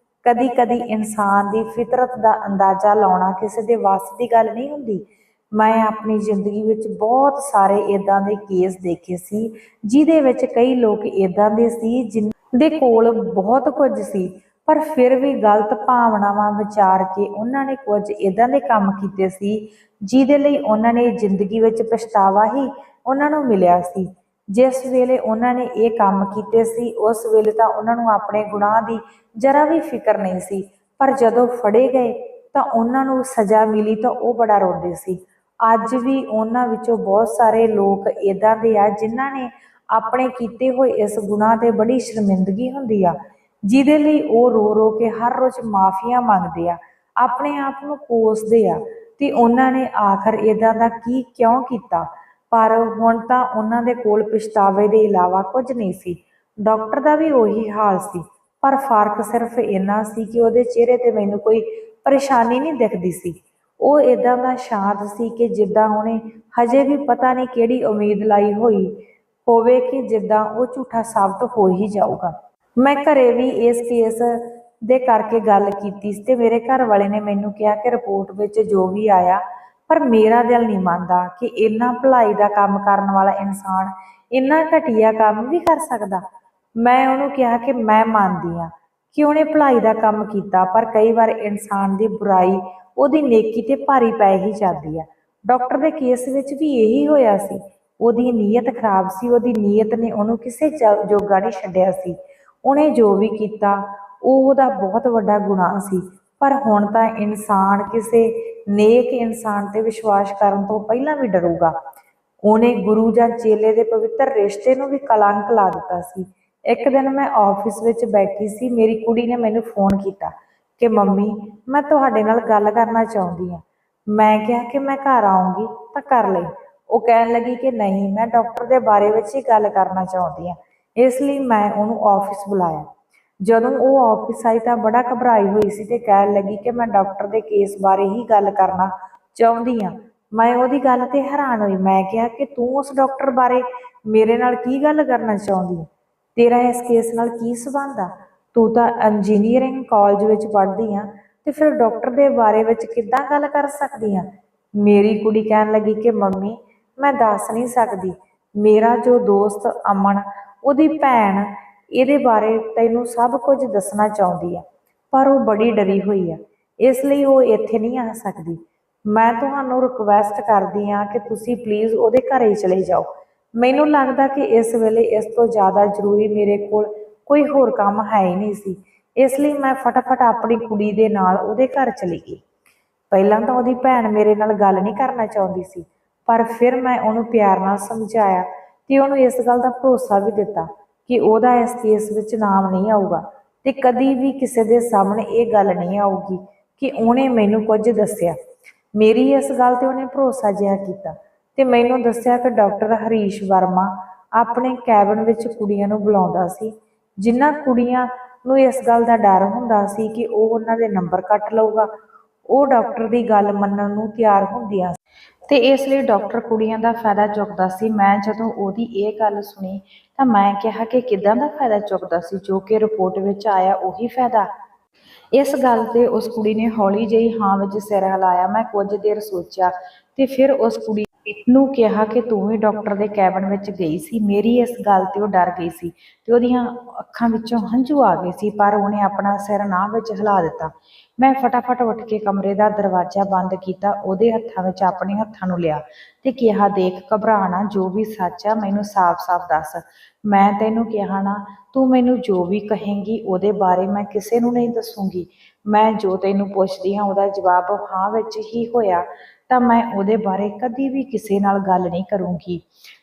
ਕਦੀ-ਕਦੀ ਇਨਸਾਨ ਦੀ ਫਿਤਰਤ ਦਾ ਅੰਦਾਜ਼ਾ ਲਾਉਣਾ ਕਿਸੇ ਦੇ ਵੱਸ ਦੀ ਗੱਲ ਨਹੀਂ ਹੁੰਦੀ। ਮੈਂ ਆਪਣੀ ਜ਼ਿੰਦਗੀ ਵਿੱਚ ਬਹੁਤ ਸਾਰੇ ਇਦਾਂ ਦੇ ਕੇਸ ਦੇਖੇ ਸੀ, ਜਿਹਦੇ ਵਿੱਚ ਕਈ ਲੋਕ ਇਦਾਂ ਦੇ ਸੀ ਜਿਨ੍ਹਾਂ ਦੇ ਕੋਲ ਬਹੁਤ ਕੁਝ ਸੀ, ਪਰ ਫਿਰ ਵੀ ਗਲਤ ਭਾਵਨਾਵਾਂ ਵਿਚਾਰ ਕੇ ਉਹਨਾਂ ਨੇ ਕੁਝ ਇਦਾਂ ਦੇ ਕੰਮ ਕੀਤੇ ਸੀ ਜਿਹਦੇ ਲਈ ਉਹਨਾਂ ਨੇ ਜ਼ਿੰਦਗੀ ਵਿੱਚ ਪਛਤਾਵਾ ਹੀ ਉਹਨਾਂ ਨੂੰ ਮਿਲਿਆ ਸੀ। ਜਿਸ ਵੇਲੇ ਉਹਨਾਂ ਨੇ ਇਹ ਕੰਮ ਕੀਤੇ ਸੀ, ਉਸ ਵੇਲੇ ਤਾਂ ਉਹਨਾਂ ਨੂੰ ਆਪਣੇ ਗੁਨਾਹ ਦੀ ਜ਼ਰਾ ਵੀ ਫਿਕਰ ਨਹੀਂ ਸੀ, ਪਰ ਜਦੋਂ ਫੜੇ ਗਏ ਤਾਂ ਉਹਨਾਂ ਨੂੰ ਸਜ਼ਾ ਮਿਲੀ ਤਾਂ ਉਹ ਬੜਾ ਰੋਂਦੇ ਸੀ। ਅੱਜ ਵੀ ਉਹਨਾਂ ਵਿੱਚੋਂ ਬਹੁਤ ਸਾਰੇ ਲੋਕ ਇਦਾਂ ਦੇ ਆ ਜਿਨ੍ਹਾਂ ਨੇ ਆਪਣੇ ਕੀਤੇ ਹੋਏ ਇਸ ਗੁਨਾਹ ਤੇ ਬੜੀ ਸ਼ਰਮਿੰਦਗੀ ਹੁੰਦੀ ਆ, ਜਿਹਦੇ ਲਈ ਉਹ ਰੋ ਰੋ ਕੇ ਹਰ ਰੋਜ਼ ਮਾਫੀਆਂ ਮੰਗਦੇ ਆ, ਆਪਣੇ ਆਪ ਨੂੰ ਕੋਸਦੇ ਆ। ਤੇ ਉਹਨਾਂ ਨੇ ਆਖਰ ਇਦਾਂ ਦਾ ਕੀ ਕਿਉਂ ਕੀਤਾ। ਪਰ ਹੁਣ ਤਾਂ ਉਹਨਾਂ ਦੇ ਕੋਲ ਪਛਤਾਵੇ ਦੇ ਇਲਾਵਾ ਕੁਝ ਨਹੀਂ ਸੀ। ਡਾਕਟਰ ਦਾ ਵੀ ਉਹੀ ਹਾਲ ਸੀ, ਪਰ ਫਰਕ ਸਿਰਫ ਇੰਨਾ ਸੀ ਕਿ ਉਹਦੇ ਚਿਹਰੇ ਤੇ ਮੈਨੂੰ ਕੋਈ ਪਰੇਸ਼ਾਨੀ ਨਹੀਂ ਦਿਖਦੀ ਸੀ। ਉਹ ਇਦਾਂ ਦਾ ਸ਼ਾਂਤ ਸੀ ਕਿ ਜਿੱਦਾਂ ਉਹਨੇ ਹਜੇ ਵੀ ਪਤਾ ਨਹੀਂ ਕਿਹੜੀ ਉਮੀਦ ਲਾਈ ਹੋਈ ਹੋਵੇ ਕਿ ਜਿੱਦਾਂ ਉਹ ਝੂਠਾ ਸਾਬਤ ਹੋ ਹੀ ਜਾਊਗਾ। ਮੈਂ ਘਰੇ ਵੀ ਇਸ ਕੇਸ ਦੇ ਕਰਕੇ ਗੱਲ ਕੀਤੀ ਤੇ ਮੇਰੇ ਘਰ ਵਾਲੇ ਨੇ ਮੈਨੂੰ ਕਿਹਾ ਕਿ ਰਿਪੋਰਟ ਵਿੱਚ ਜੋ ਵੀ ਆਇਆ, ਪਰ ਮੇਰਾ ਦਿਲ ਨਹੀਂ ਮੰਨਦਾ ਕਿ ਇੰਨਾ ਭਲਾਈ ਦਾ ਕੰਮ ਕਰਨ ਵਾਲਾ ਇਨਸਾਨ ਇੰਨਾ ਘਟੀਆ ਕੰਮ ਵੀ ਕਰ ਸਕਦਾ। ਮੈਂ ਉਹਨੂੰ ਕਿਹਾ ਕਿ ਮੈਂ ਮੰਨਦੀ ਹਾਂ ਕਿ ਉਹਨੇ ਭਲਾਈ ਦਾ ਕੰਮ ਕੀਤਾ, ਪਰ ਕਈ ਵਾਰ ਇਨਸਾਨ ਦੀ ਬੁਰਾਈ ਉਹਦੀ ਨੇਕੀ ਤੇ ਭਾਰੀ ਪੈ ਹੀ ਜਾਂਦੀ ਆ। ਡਾਕਟਰ ਦੇ ਕੇਸ ਵਿੱਚ ਵੀ ਇਹੀ ਹੋਇਆ ਸੀ। ਉਹਦੀ ਨੀਅਤ ਖਰਾਬ ਸੀ। ਉਹਦੀ ਨੀਅਤ ਨੇ ਉਹਨੂੰ ਕਿਸੇ ਜੋਗਾ ਨਹੀਂ ਛੱਡਿਆ ਸੀ। ਉਹਨੇ ਜੋ ਵੀ ਕੀਤਾ ਉਹ ਉਹਦਾ ਬਹੁਤ ਵੱਡਾ ਗੁਨਾਹ ਸੀ। ਪਰ ਹੁਣ ਤਾਂ ਇਨਸਾਨ ਕਿਸੇ ਨੇਕ ਇਨਸਾਨ ਤੇ ਵਿਸ਼ਵਾਸ ਕਰਨ ਤੋਂ ਪਹਿਲਾਂ ਵੀ ਡਰੂਗਾ। ਉਹਨੇ ਗੁਰੂ ਜਾਂ ਚੇਲੇ ਦੇ ਪਵਿੱਤਰ ਰਿਸ਼ਤੇ ਨੂੰ ਵੀ ਕਲੰਕ ਲਾ ਦਿੱਤਾ ਸੀ। ਇੱਕ ਦਿਨ ਮੈਂ ਆਫਿਸ ਵਿੱਚ ਬੈਠੀ ਸੀ, ਮੇਰੀ ਕੁੜੀ ਨੇ ਮੈਨੂੰ ਫੋਨ ਕੀਤਾ ਕਿ ਮੰਮੀ, ਮੈਂ ਤੁਹਾਡੇ ਨਾਲ ਗੱਲ ਕਰਨਾ ਚਾਹੁੰਦੀ ਹਾਂ। ਮੈਂ ਕਿਹਾ ਕਿ ਮੈਂ ਘਰ ਆਉਂਗੀ ਤਾਂ ਕਰ ਲਈ। ਉਹ ਕਹਿਣ ਲੱਗੀ ਕਿ ਨਹੀਂ, ਮੈਂ ਡਾਕਟਰ ਦੇ ਬਾਰੇ ਵਿੱਚ ਹੀ ਗੱਲ ਕਰਨਾ ਚਾਹੁੰਦੀ ਹਾਂ। ਇਸ ਲਈ ਮੈਂ ਉਹਨੂੰ ਆਫਿਸ ਬੁਲਾਇਆ। ਜਦੋਂ ਉਹ ਆਫਿਸ ਆਈ ਤਾਂ ਬੜਾ ਘਬਰਾਈ ਹੋਈ ਸੀ ਤੇ ਕਹਿਣ ਲੱਗੀ ਕਿ ਮੈਂ ਡਾਕਟਰ ਦੇ ਕੇਸ ਬਾਰੇ ਹੀ ਗੱਲ ਕਰਨਾ ਚਾਹੁੰਦੀ ਹਾਂ। ਮੈਂ ਉਹਦੀ ਗੱਲ ਤੇ ਹੈਰਾਨ ਹੋਈ। ਮੈਂ ਕਿਹਾ ਕਿ ਤੂੰ ਉਸ ਡਾਕਟਰ ਬਾਰੇ ਮੇਰੇ ਨਾਲ ਕੀ ਗੱਲ ਕਰਨਾ ਚਾਹੁੰਦੀ ਹੈ? ਤੇਰਾ ਇਸ ਕੇਸ ਨਾਲ ਕੀ ਸੰਬੰਧ ਆ? ਤੂੰ ਤਾਂ ਇੰਜੀਨੀਅਰਿੰਗ ਕਾਲਜ ਵਿੱਚ ਪੜ੍ਹਦੀ ਆ ਤੇ ਫਿਰ ਡਾਕਟਰ ਦੇ ਬਾਰੇ ਵਿੱਚ ਕਿੱਦਾਂ ਗੱਲ ਕਰ ਸਕਦੀ ਆ? ਮੇਰੀ ਕੁੜੀ ਕਹਿਣ ਲੱਗੀ ਕਿ ਮੰਮੀ, ਮੈਂ ਦੱਸ ਨਹੀਂ ਸਕਦੀ। ਮੇਰਾ ਜੋ ਦੋਸਤ ਅਮਨ, ਉਹਦੀ ਭੈਣ ਇਹਦੇ ਬਾਰੇ ਤੈਨੂੰ ਸਭ ਕੁਝ ਦੱਸਣਾ ਚਾਹੁੰਦੀ ਆ, ਪਰ ਉਹ ਬੜੀ ਡਰੀ ਹੋਈ ਆ, ਇਸ ਲਈ ਉਹ ਇੱਥੇ ਨਹੀਂ ਆ ਸਕਦੀ। ਮੈਂ ਤੁਹਾਨੂੰ ਰਿਕੁਐਸਟ ਕਰਦੀ ਹਾਂ ਕਿ ਤੁਸੀਂ ਪਲੀਜ਼ ਉਹਦੇ ਘਰੇ ਚਲੇ ਜਾਓ। ਮੈਨੂੰ ਲੱਗਦਾ ਕਿ ਇਸ ਵੇਲੇ ਇਸ ਤੋਂ ਜ਼ਿਆਦਾ ਜ਼ਰੂਰੀ ਮੇਰੇ ਕੋਲ ਕੋਈ ਹੋਰ ਕੰਮ ਹੈ ਹੀ ਨਹੀਂ ਸੀ। ਇਸ ਲਈ ਮੈਂ ਫਟਾਫਟ ਆਪਣੀ ਕੁੜੀ ਦੇ ਨਾਲ ਉਹਦੇ ਘਰ ਚਲੀ ਗਈ। ਪਹਿਲਾਂ ਤਾਂ ਉਹਦੀ ਭੈਣ ਮੇਰੇ ਨਾਲ ਗੱਲ ਨਹੀਂ ਕਰਨਾ ਚਾਹੁੰਦੀ ਸੀ, ਪਰ ਫਿਰ ਮੈਂ ਉਹਨੂੰ ਪਿਆਰ ਨਾਲ ਸਮਝਾਇਆ ਤੇ ਉਹਨੂੰ ਇਸ ਗੱਲ ਦਾ ਭਰੋਸਾ ਵੀ ਦਿੱਤਾ ਕਿ ਉਹਦਾ ਇਸ ਕੇਸ ਵਿੱਚ ਨਾਮ ਨਹੀਂ ਆਊਗਾ ਤੇ ਕਦੀ ਵੀ ਕਿਸੇ ਦੇ ਸਾਹਮਣੇ ਇਹ ਗੱਲ ਨਹੀਂ ਆਊਗੀ ਕਿ ਉਹਨੇ ਮੈਨੂੰ ਕੁਝ ਦੱਸਿਆ। ਮੇਰੀ ਇਸ ਗੱਲ ਤੇ ਉਹਨੇ ਭਰੋਸਾ ਜਿਹਾ ਕੀਤਾ ਤੇ ਮੈਨੂੰ ਦੱਸਿਆ ਕਿ ਡਾਕਟਰ ਹਰੀਸ਼ ਵਰਮਾ ਆਪਣੇ ਕੈਬਨ ਵਿੱਚ ਕੁੜੀਆਂ ਨੂੰ ਬੁਲਾਉਂਦਾ ਸੀ। ਜਿਨ੍ਹਾਂ ਕੁੜੀਆਂ ਨੂੰ ਇਸ ਗੱਲ ਦਾ ਡਰ ਹੁੰਦਾ ਸੀ ਕਿ ਉਹ ਉਹਨਾਂ ਦੇ ਨੰਬਰ ਕੱਟ ਲਊਗਾ, ਉਹ ਡਾਕਟਰ ਦੀ ਗੱਲ ਮੰਨਣ ਨੂੰ ਤਿਆਰ ਹੁੰਦੀਆਂ ਤੇ ਇਸ ਲਈ ਡਾਕਟਰ ਕੁੜੀਆਂ ਦਾ ਫਾਇਦਾ ਚੁੱਕਦਾ ਸੀ। ਮੈਂ ਜਦੋਂ ਉਹਦੀ ਇਹ ਗੱਲ ਸੁਣੀ ਤਾਂ ਮੈਂ ਕਿਹਾ ਕਿ ਕਿੱਦਾਂ ਦਾ ਫਾਇਦਾ ਚੁੱਕਦਾ ਸੀ? ਜੋ ਕਿ ਰਿਪੋਰਟ ਵਿੱਚ ਆਇਆ ਉਹੀ ਫਾਇਦਾ। ਇਸ ਗੱਲ ਤੇ ਉਸ ਕੁੜੀ ਨੇ ਹੌਲੀ ਜਿਹੀ ਹਾਂ ਵਿੱਚ ਸਿਰ ਹਿਲਾਇਆ। ਮੈਂ ਕੁਝ ਦੇਰ ਸੋਚਿਆ ਤੇ ਫਿਰ ਉਸ ਕੁੜੀ ਨੂੰ ਕਿਹਾ ਕਿ ਤੂੰ ਵੀ ਡਾਕਟਰ ਦੇ ਕੈਬਨ ਵਿੱਚ ਗਈ ਸੀ। ਮੇਰੀ ਇਸ ਗੱਲ ਤੇ ਉਹ ਡਰ ਗਈ ਸੀ ਤੇ ਉਹਦੀਆਂ ਅੱਖਾਂ ਵਿੱਚੋਂ ਹੰਝੂ ਆ ਗਏ ਸੀ, ਪਰ ਉਹਨੇ ਆਪਣਾ ਸਿਰ ਨਾ ਵਿੱਚ ਹਿਲਾ ਦਿੱਤਾ। ਮੈਂ ਫਟਾਫਟ ਉੱਠ ਕੇ ਕਮਰੇ ਦਾ ਦਰਵਾਜ਼ਾ ਬੰਦ ਕੀਤਾ, ਉਹਦੇ ਹੱਥਾਂ ਵਿੱਚ ਆਪਣੇ ਹੱਥਾਂ ਨੂੰ ਲਿਆ ਤੇ ਕਿਹਾ, ਦੇਖ, ਘਬਰਾ ਨਾ, ਜੋ ਵੀ ਸੱਚ ਆ ਮੈਨੂੰ ਸਾਫ਼-ਸਾਫ਼ ਦੱਸ। ਮੈਂ ਤੈਨੂੰ ਕਿਹਾ ਨਾ, ਤੂੰ ਮੈਨੂੰ ਜੋ ਵੀ ਕਹੇਂਗੀ ਉਹਦੇ ਬਾਰੇ ਮੈਂ ਕਿਸੇ ਨੂੰ ਨਹੀਂ ਦੱਸੂਗੀ। ਮੈਂ ਜੋ ਤੈਨੂੰ ਪੁੱਛਦੀ ਹਾਂ ਉਹਦਾ ਜਵਾਬ ਹਾਂ ਵਿੱਚ ਹੀ ਹੋਇਆ ਤਾਂ ਮੈਂ ਉਹਦੇ ਬਾਰੇ ਕਦੀ ਵੀ ਕਿਸੇ ਨਾਲ ਗੱਲ ਨਹੀਂ ਕਰੂੰਗੀ।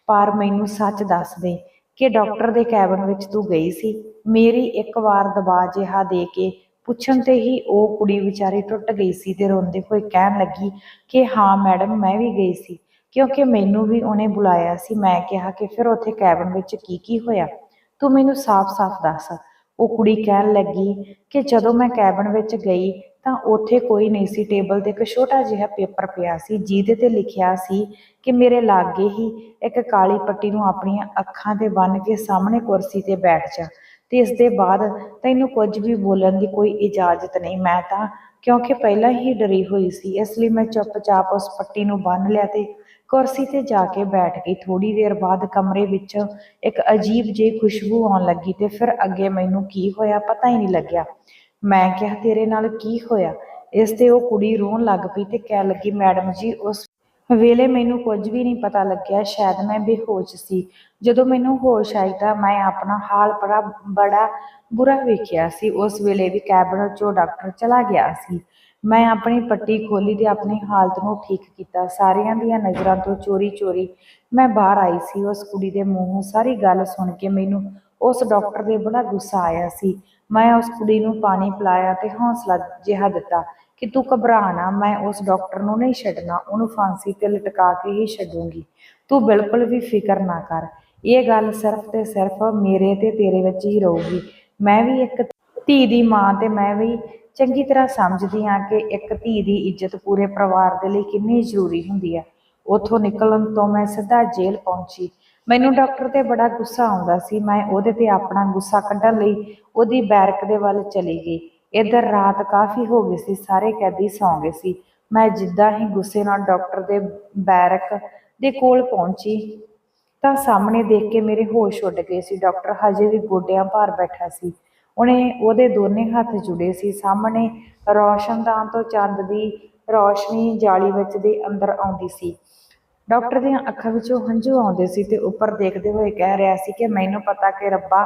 ਪਰ ਮੈਨੂੰ ਸੱਚ ਦੱਸ ਦੇ ਕਿ ਡਾਕਟਰ ਦੇ ਕੈਬਨ ਵਿੱਚ ਤੂੰ ਗਈ ਸੀ? ਮੇਰੀ ਇੱਕ ਵਾਰ ਦਬਾਅ ਜਿਹਾ ਦੇ ਕੇ ਪੁੱਛਣ ਤੇ ਹੀ ਉਹ ਕੁੜੀ ਵਿਚਾਰੀ ਟੁੱਟ ਗਈ ਸੀ ਤੇ ਰੋਂਦੇ ਹੋਏ ਕਹਿਣ ਲੱਗੀ ਕਿ ਹਾਂ ਮੈਡਮ, ਮੈਂ ਵੀ ਗਈ ਸੀ, ਕਿਉਂਕਿ ਮੈਨੂੰ ਵੀ ਉਹਨੇ ਬੁਲਾਇਆ ਸੀ। ਮੈਂ ਕਿਹਾ ਕਿ ਫਿਰ ਉੱਥੇ ਕੈਬਨ ਵਿੱਚ ਕੀ ਹੋਇਆ? ਤੂੰ ਮੈਨੂੰ ਸਾਫ਼-ਸਾਫ਼ ਦੱਸ। ਉਹ ਕੁੜੀ ਕਹਿਣ ਲੱਗੀ ਕਿ ਜਦੋਂ ਮੈਂ ਕੈਬਨ ਵਿੱਚ ਗਈ ਤਾਂ ਉੱਥੇ ਕੋਈ ਨਹੀਂ ਸੀ। ਟੇਬਲ ਤੇ ਇੱਕ ਛੋਟਾ ਜਿਹਾ ਪੇਪਰ ਪਿਆ ਸੀ ਜਿਹਦੇ ਤੇ ਲਿਖਿਆ ਸੀ ਕਿ ਮੇਰੇ ਲਾਗੇ ਹੀ ਇੱਕ ਕਾਲੀ ਪੱਟੀ ਨੂੰ ਆਪਣੀਆਂ ਅੱਖਾਂ ਤੇ ਬੰਨ੍ਹ ਕੇ ਸਾਹਮਣੇ ਕੁਰਸੀ ਤੇ ਬੈਠ ਜਾ ਤੇ ਇਸ ਦੇ ਬਾਅਦ ਤੈਨੂੰ ਕੁਝ ਵੀ ਬੋਲਣ ਦੀ ਕੋਈ ਇਜਾਜ਼ਤ ਨਹੀਂ। ਮੈਂ ਤਾਂ ਕਿਉਂਕਿ ਪਹਿਲਾਂ ਹੀ ਡਰੀ ਹੋਈ ਸੀ, ਇਸ ਲਈ ਮੈਂ ਚੁੱਪਚਾਪ ਉਸ ਪੱਟੀ ਨੂੰ ਬੰਨ੍ਹ ਲਿਆ ਤੇ ਕੁਰਸੀ ਤੇ ਜਾ ਕੇ ਬੈਠ ਗਈ। ਥੋੜੀ ਦੇਰ ਬਾਅਦ ਕਮਰੇ ਵਿੱਚੋਂ ਇੱਕ ਅਜੀਬ ਜਿਹੀ ਖੁਸ਼ਬੂ ਆਉਣ ਲੱਗੀ ਤੇ ਫਿਰ ਅੱਗੇ ਮੈਨੂੰ ਕੀ ਹੋਇਆ ਪਤਾ ਹੀ ਨਹੀਂ ਲੱਗਿਆ। ਮੈਂ ਕਿਹਾ, ਤੇਰੇ ਨਾਲ ਕੀ ਹੋਇਆ? ਇਸ ਤੇ ਉਹ ਕੁੜੀ ਰੋਣ ਲੱਗ ਪਈ ਤੇ ਕਹਿਣ ਲੱਗੀ, ਮੈਡਮ ਜੀ, ਉਸ ਵੇਲੇ ਮੈਨੂੰ ਕੁਝ ਵੀ ਨਹੀਂ ਪਤਾ ਲੱਗਿਆ, ਸ਼ਾਇਦ ਮੈਂ ਬੇਹੋਸ਼ ਸੀ। ਜਦੋਂ ਮੈਨੂੰ ਹੋਸ਼ ਆਈ ਤਾਂ ਮੈਂ ਆਪਣਾ ਹਾਲ ਬੜਾ ਬੁਰਾ ਵੇਖਿਆ ਸੀ। ਉਸ ਵੇਲੇ ਵੀ ਕੈਬਨ 'ਚੋਂ ਡਾਕਟਰ ਚਲਾ ਗਿਆ ਸੀ। ਮੈਂ ਆਪਣੀ ਪੱਟੀ ਖੋਲ੍ਹੀ ਤੇ ਆਪਣੀ ਹਾਲਤ ਨੂੰ ਠੀਕ ਕੀਤਾ। ਸਾਰਿਆਂ ਦੀਆਂ ਨਜ਼ਰਾਂ ਤੋਂ ਚੋਰੀ ਮੈਂ ਬਾਹਰ ਆਈ ਸੀ। ਉਸ ਕੁੜੀ ਦੇ ਮੂੰਹੋਂ ਸਾਰੀ ਗੱਲ ਸੁਣ ਕੇ ਮੈਨੂੰ ਉਸ ਡਾਕਟਰ ਦੇ ਬੜਾ ਗੁੱਸਾ ਆਇਆ ਸੀ। ਮੈਂ ਉਸ ਕੁੜੀ ਨੂੰ ਪਾਣੀ ਪਿਲਾਇਆ ਤੇ ਹੌਸਲਾ ਜਿਹਾ ਦਿੱਤਾ ਕਿ ਤੂੰ ਘਬਰਾ ਨਾ, ਮੈਂ ਉਸ ਡਾਕਟਰ ਨੂੰ ਨਹੀਂ ਛੱਡਣਾ, ਉਹਨੂੰ ਫਾਂਸੀ ਤੇ ਲਟਕਾ ਕੇ ਹੀ ਛੱਡੂੰਗੀ। ਤੂੰ ਬਿਲਕੁਲ ਵੀ ਫਿਕਰ ਨਾ ਕਰ। ਇਹ ਗੱਲ ਸਿਰਫ ਤੇ ਸਿਰਫ ਮੇਰੇ ਤੇ ਤੇਰੇ ਵਿੱਚ ਹੀ ਰਹੂਗੀ। ਮੈਂ ਵੀ ਇੱਕ ਧੀ ਦੀ ਮਾਂ ਤੇ ਮੈਂ ਵੀ ਚੰਗੀ ਤਰ੍ਹਾਂ ਸਮਝਦੀ ਹਾਂ ਕਿ ਇੱਕ ਧੀ ਦੀ ਇੱਜ਼ਤ ਪੂਰੇ ਪਰਿਵਾਰ ਦੇ ਲਈ ਕਿੰਨੀ ਜ਼ਰੂਰੀ ਹੁੰਦੀ ਹੈ। ਉੱਥੋਂ ਨਿਕਲਣ ਤੋਂ ਮੈਂ ਸਿੱਧਾ ਜੇਲ੍ਹ ਪਹੁੰਚੀ। ਮੈਨੂੰ ਡਾਕਟਰ ਤੇ ਬੜਾ ਗੁੱਸਾ ਆਉਂਦਾ ਸੀ। ਮੈਂ ਉਹਦੇ ਤੇ ਆਪਣਾ ਗੁੱਸਾ ਕੱਢਣ ਲਈ ਉਹਦੀ ਬੈਰਕ ਦੇ ਵੱਲ ਚਲੀ ਗਈ। ਇੱਧਰ ਰਾਤ ਕਾਫੀ ਹੋ ਗਈ ਸੀ, ਸਾਰੇ ਕੈਦੀ ਸੌਂ ਗਏ ਸੀ। ਮੈਂ ਜਿੱਦਾਂ ਹੀ ਗੁੱਸੇ ਨਾਲ ਡਾਕਟਰ ਦੇ ਬੈਰਕ ਦੇ ਕੋਲ ਪਹੁੰਚੀ ਤਾਂ ਸਾਹਮਣੇ ਦੇਖ ਕੇ ਮੇਰੇ ਹੋਸ਼ ਉੱਡ ਗਏ ਸੀ। ਡਾਕਟਰ ਹਜੇ ਵੀ ਗੋਡਿਆਂ ਭਾਰ ਬੈਠਾ ਸੀ। ਉਹਦੇ ਦੋਨੇ ਹੱਥ ਜੁੜੇ ਸੀ। ਸਾਹਮਣੇ ਰੌਸ਼ਨਦਾਨ ਤੋਂ ਚੰਦ ਦੀ ਰੌਸ਼ਨੀ ਜਾਲੀ ਵਿੱਚ ਦੇ ਅੰਦਰ ਆਉਂਦੀ ਸੀ। ਡਾਕਟਰ ਦੀਆਂ ਅੱਖਾਂ ਵਿੱਚੋਂ ਹੰਝੂ ਆਉਂਦੇ ਸੀ ਤੇ ਉੱਪਰ ਦੇਖਦੇ ਹੋਏ ਕਹਿ ਰਿਹਾ ਸੀ ਕਿ ਮੈਨੂੰ ਪਤਾ ਕਿ ਰੱਬਾ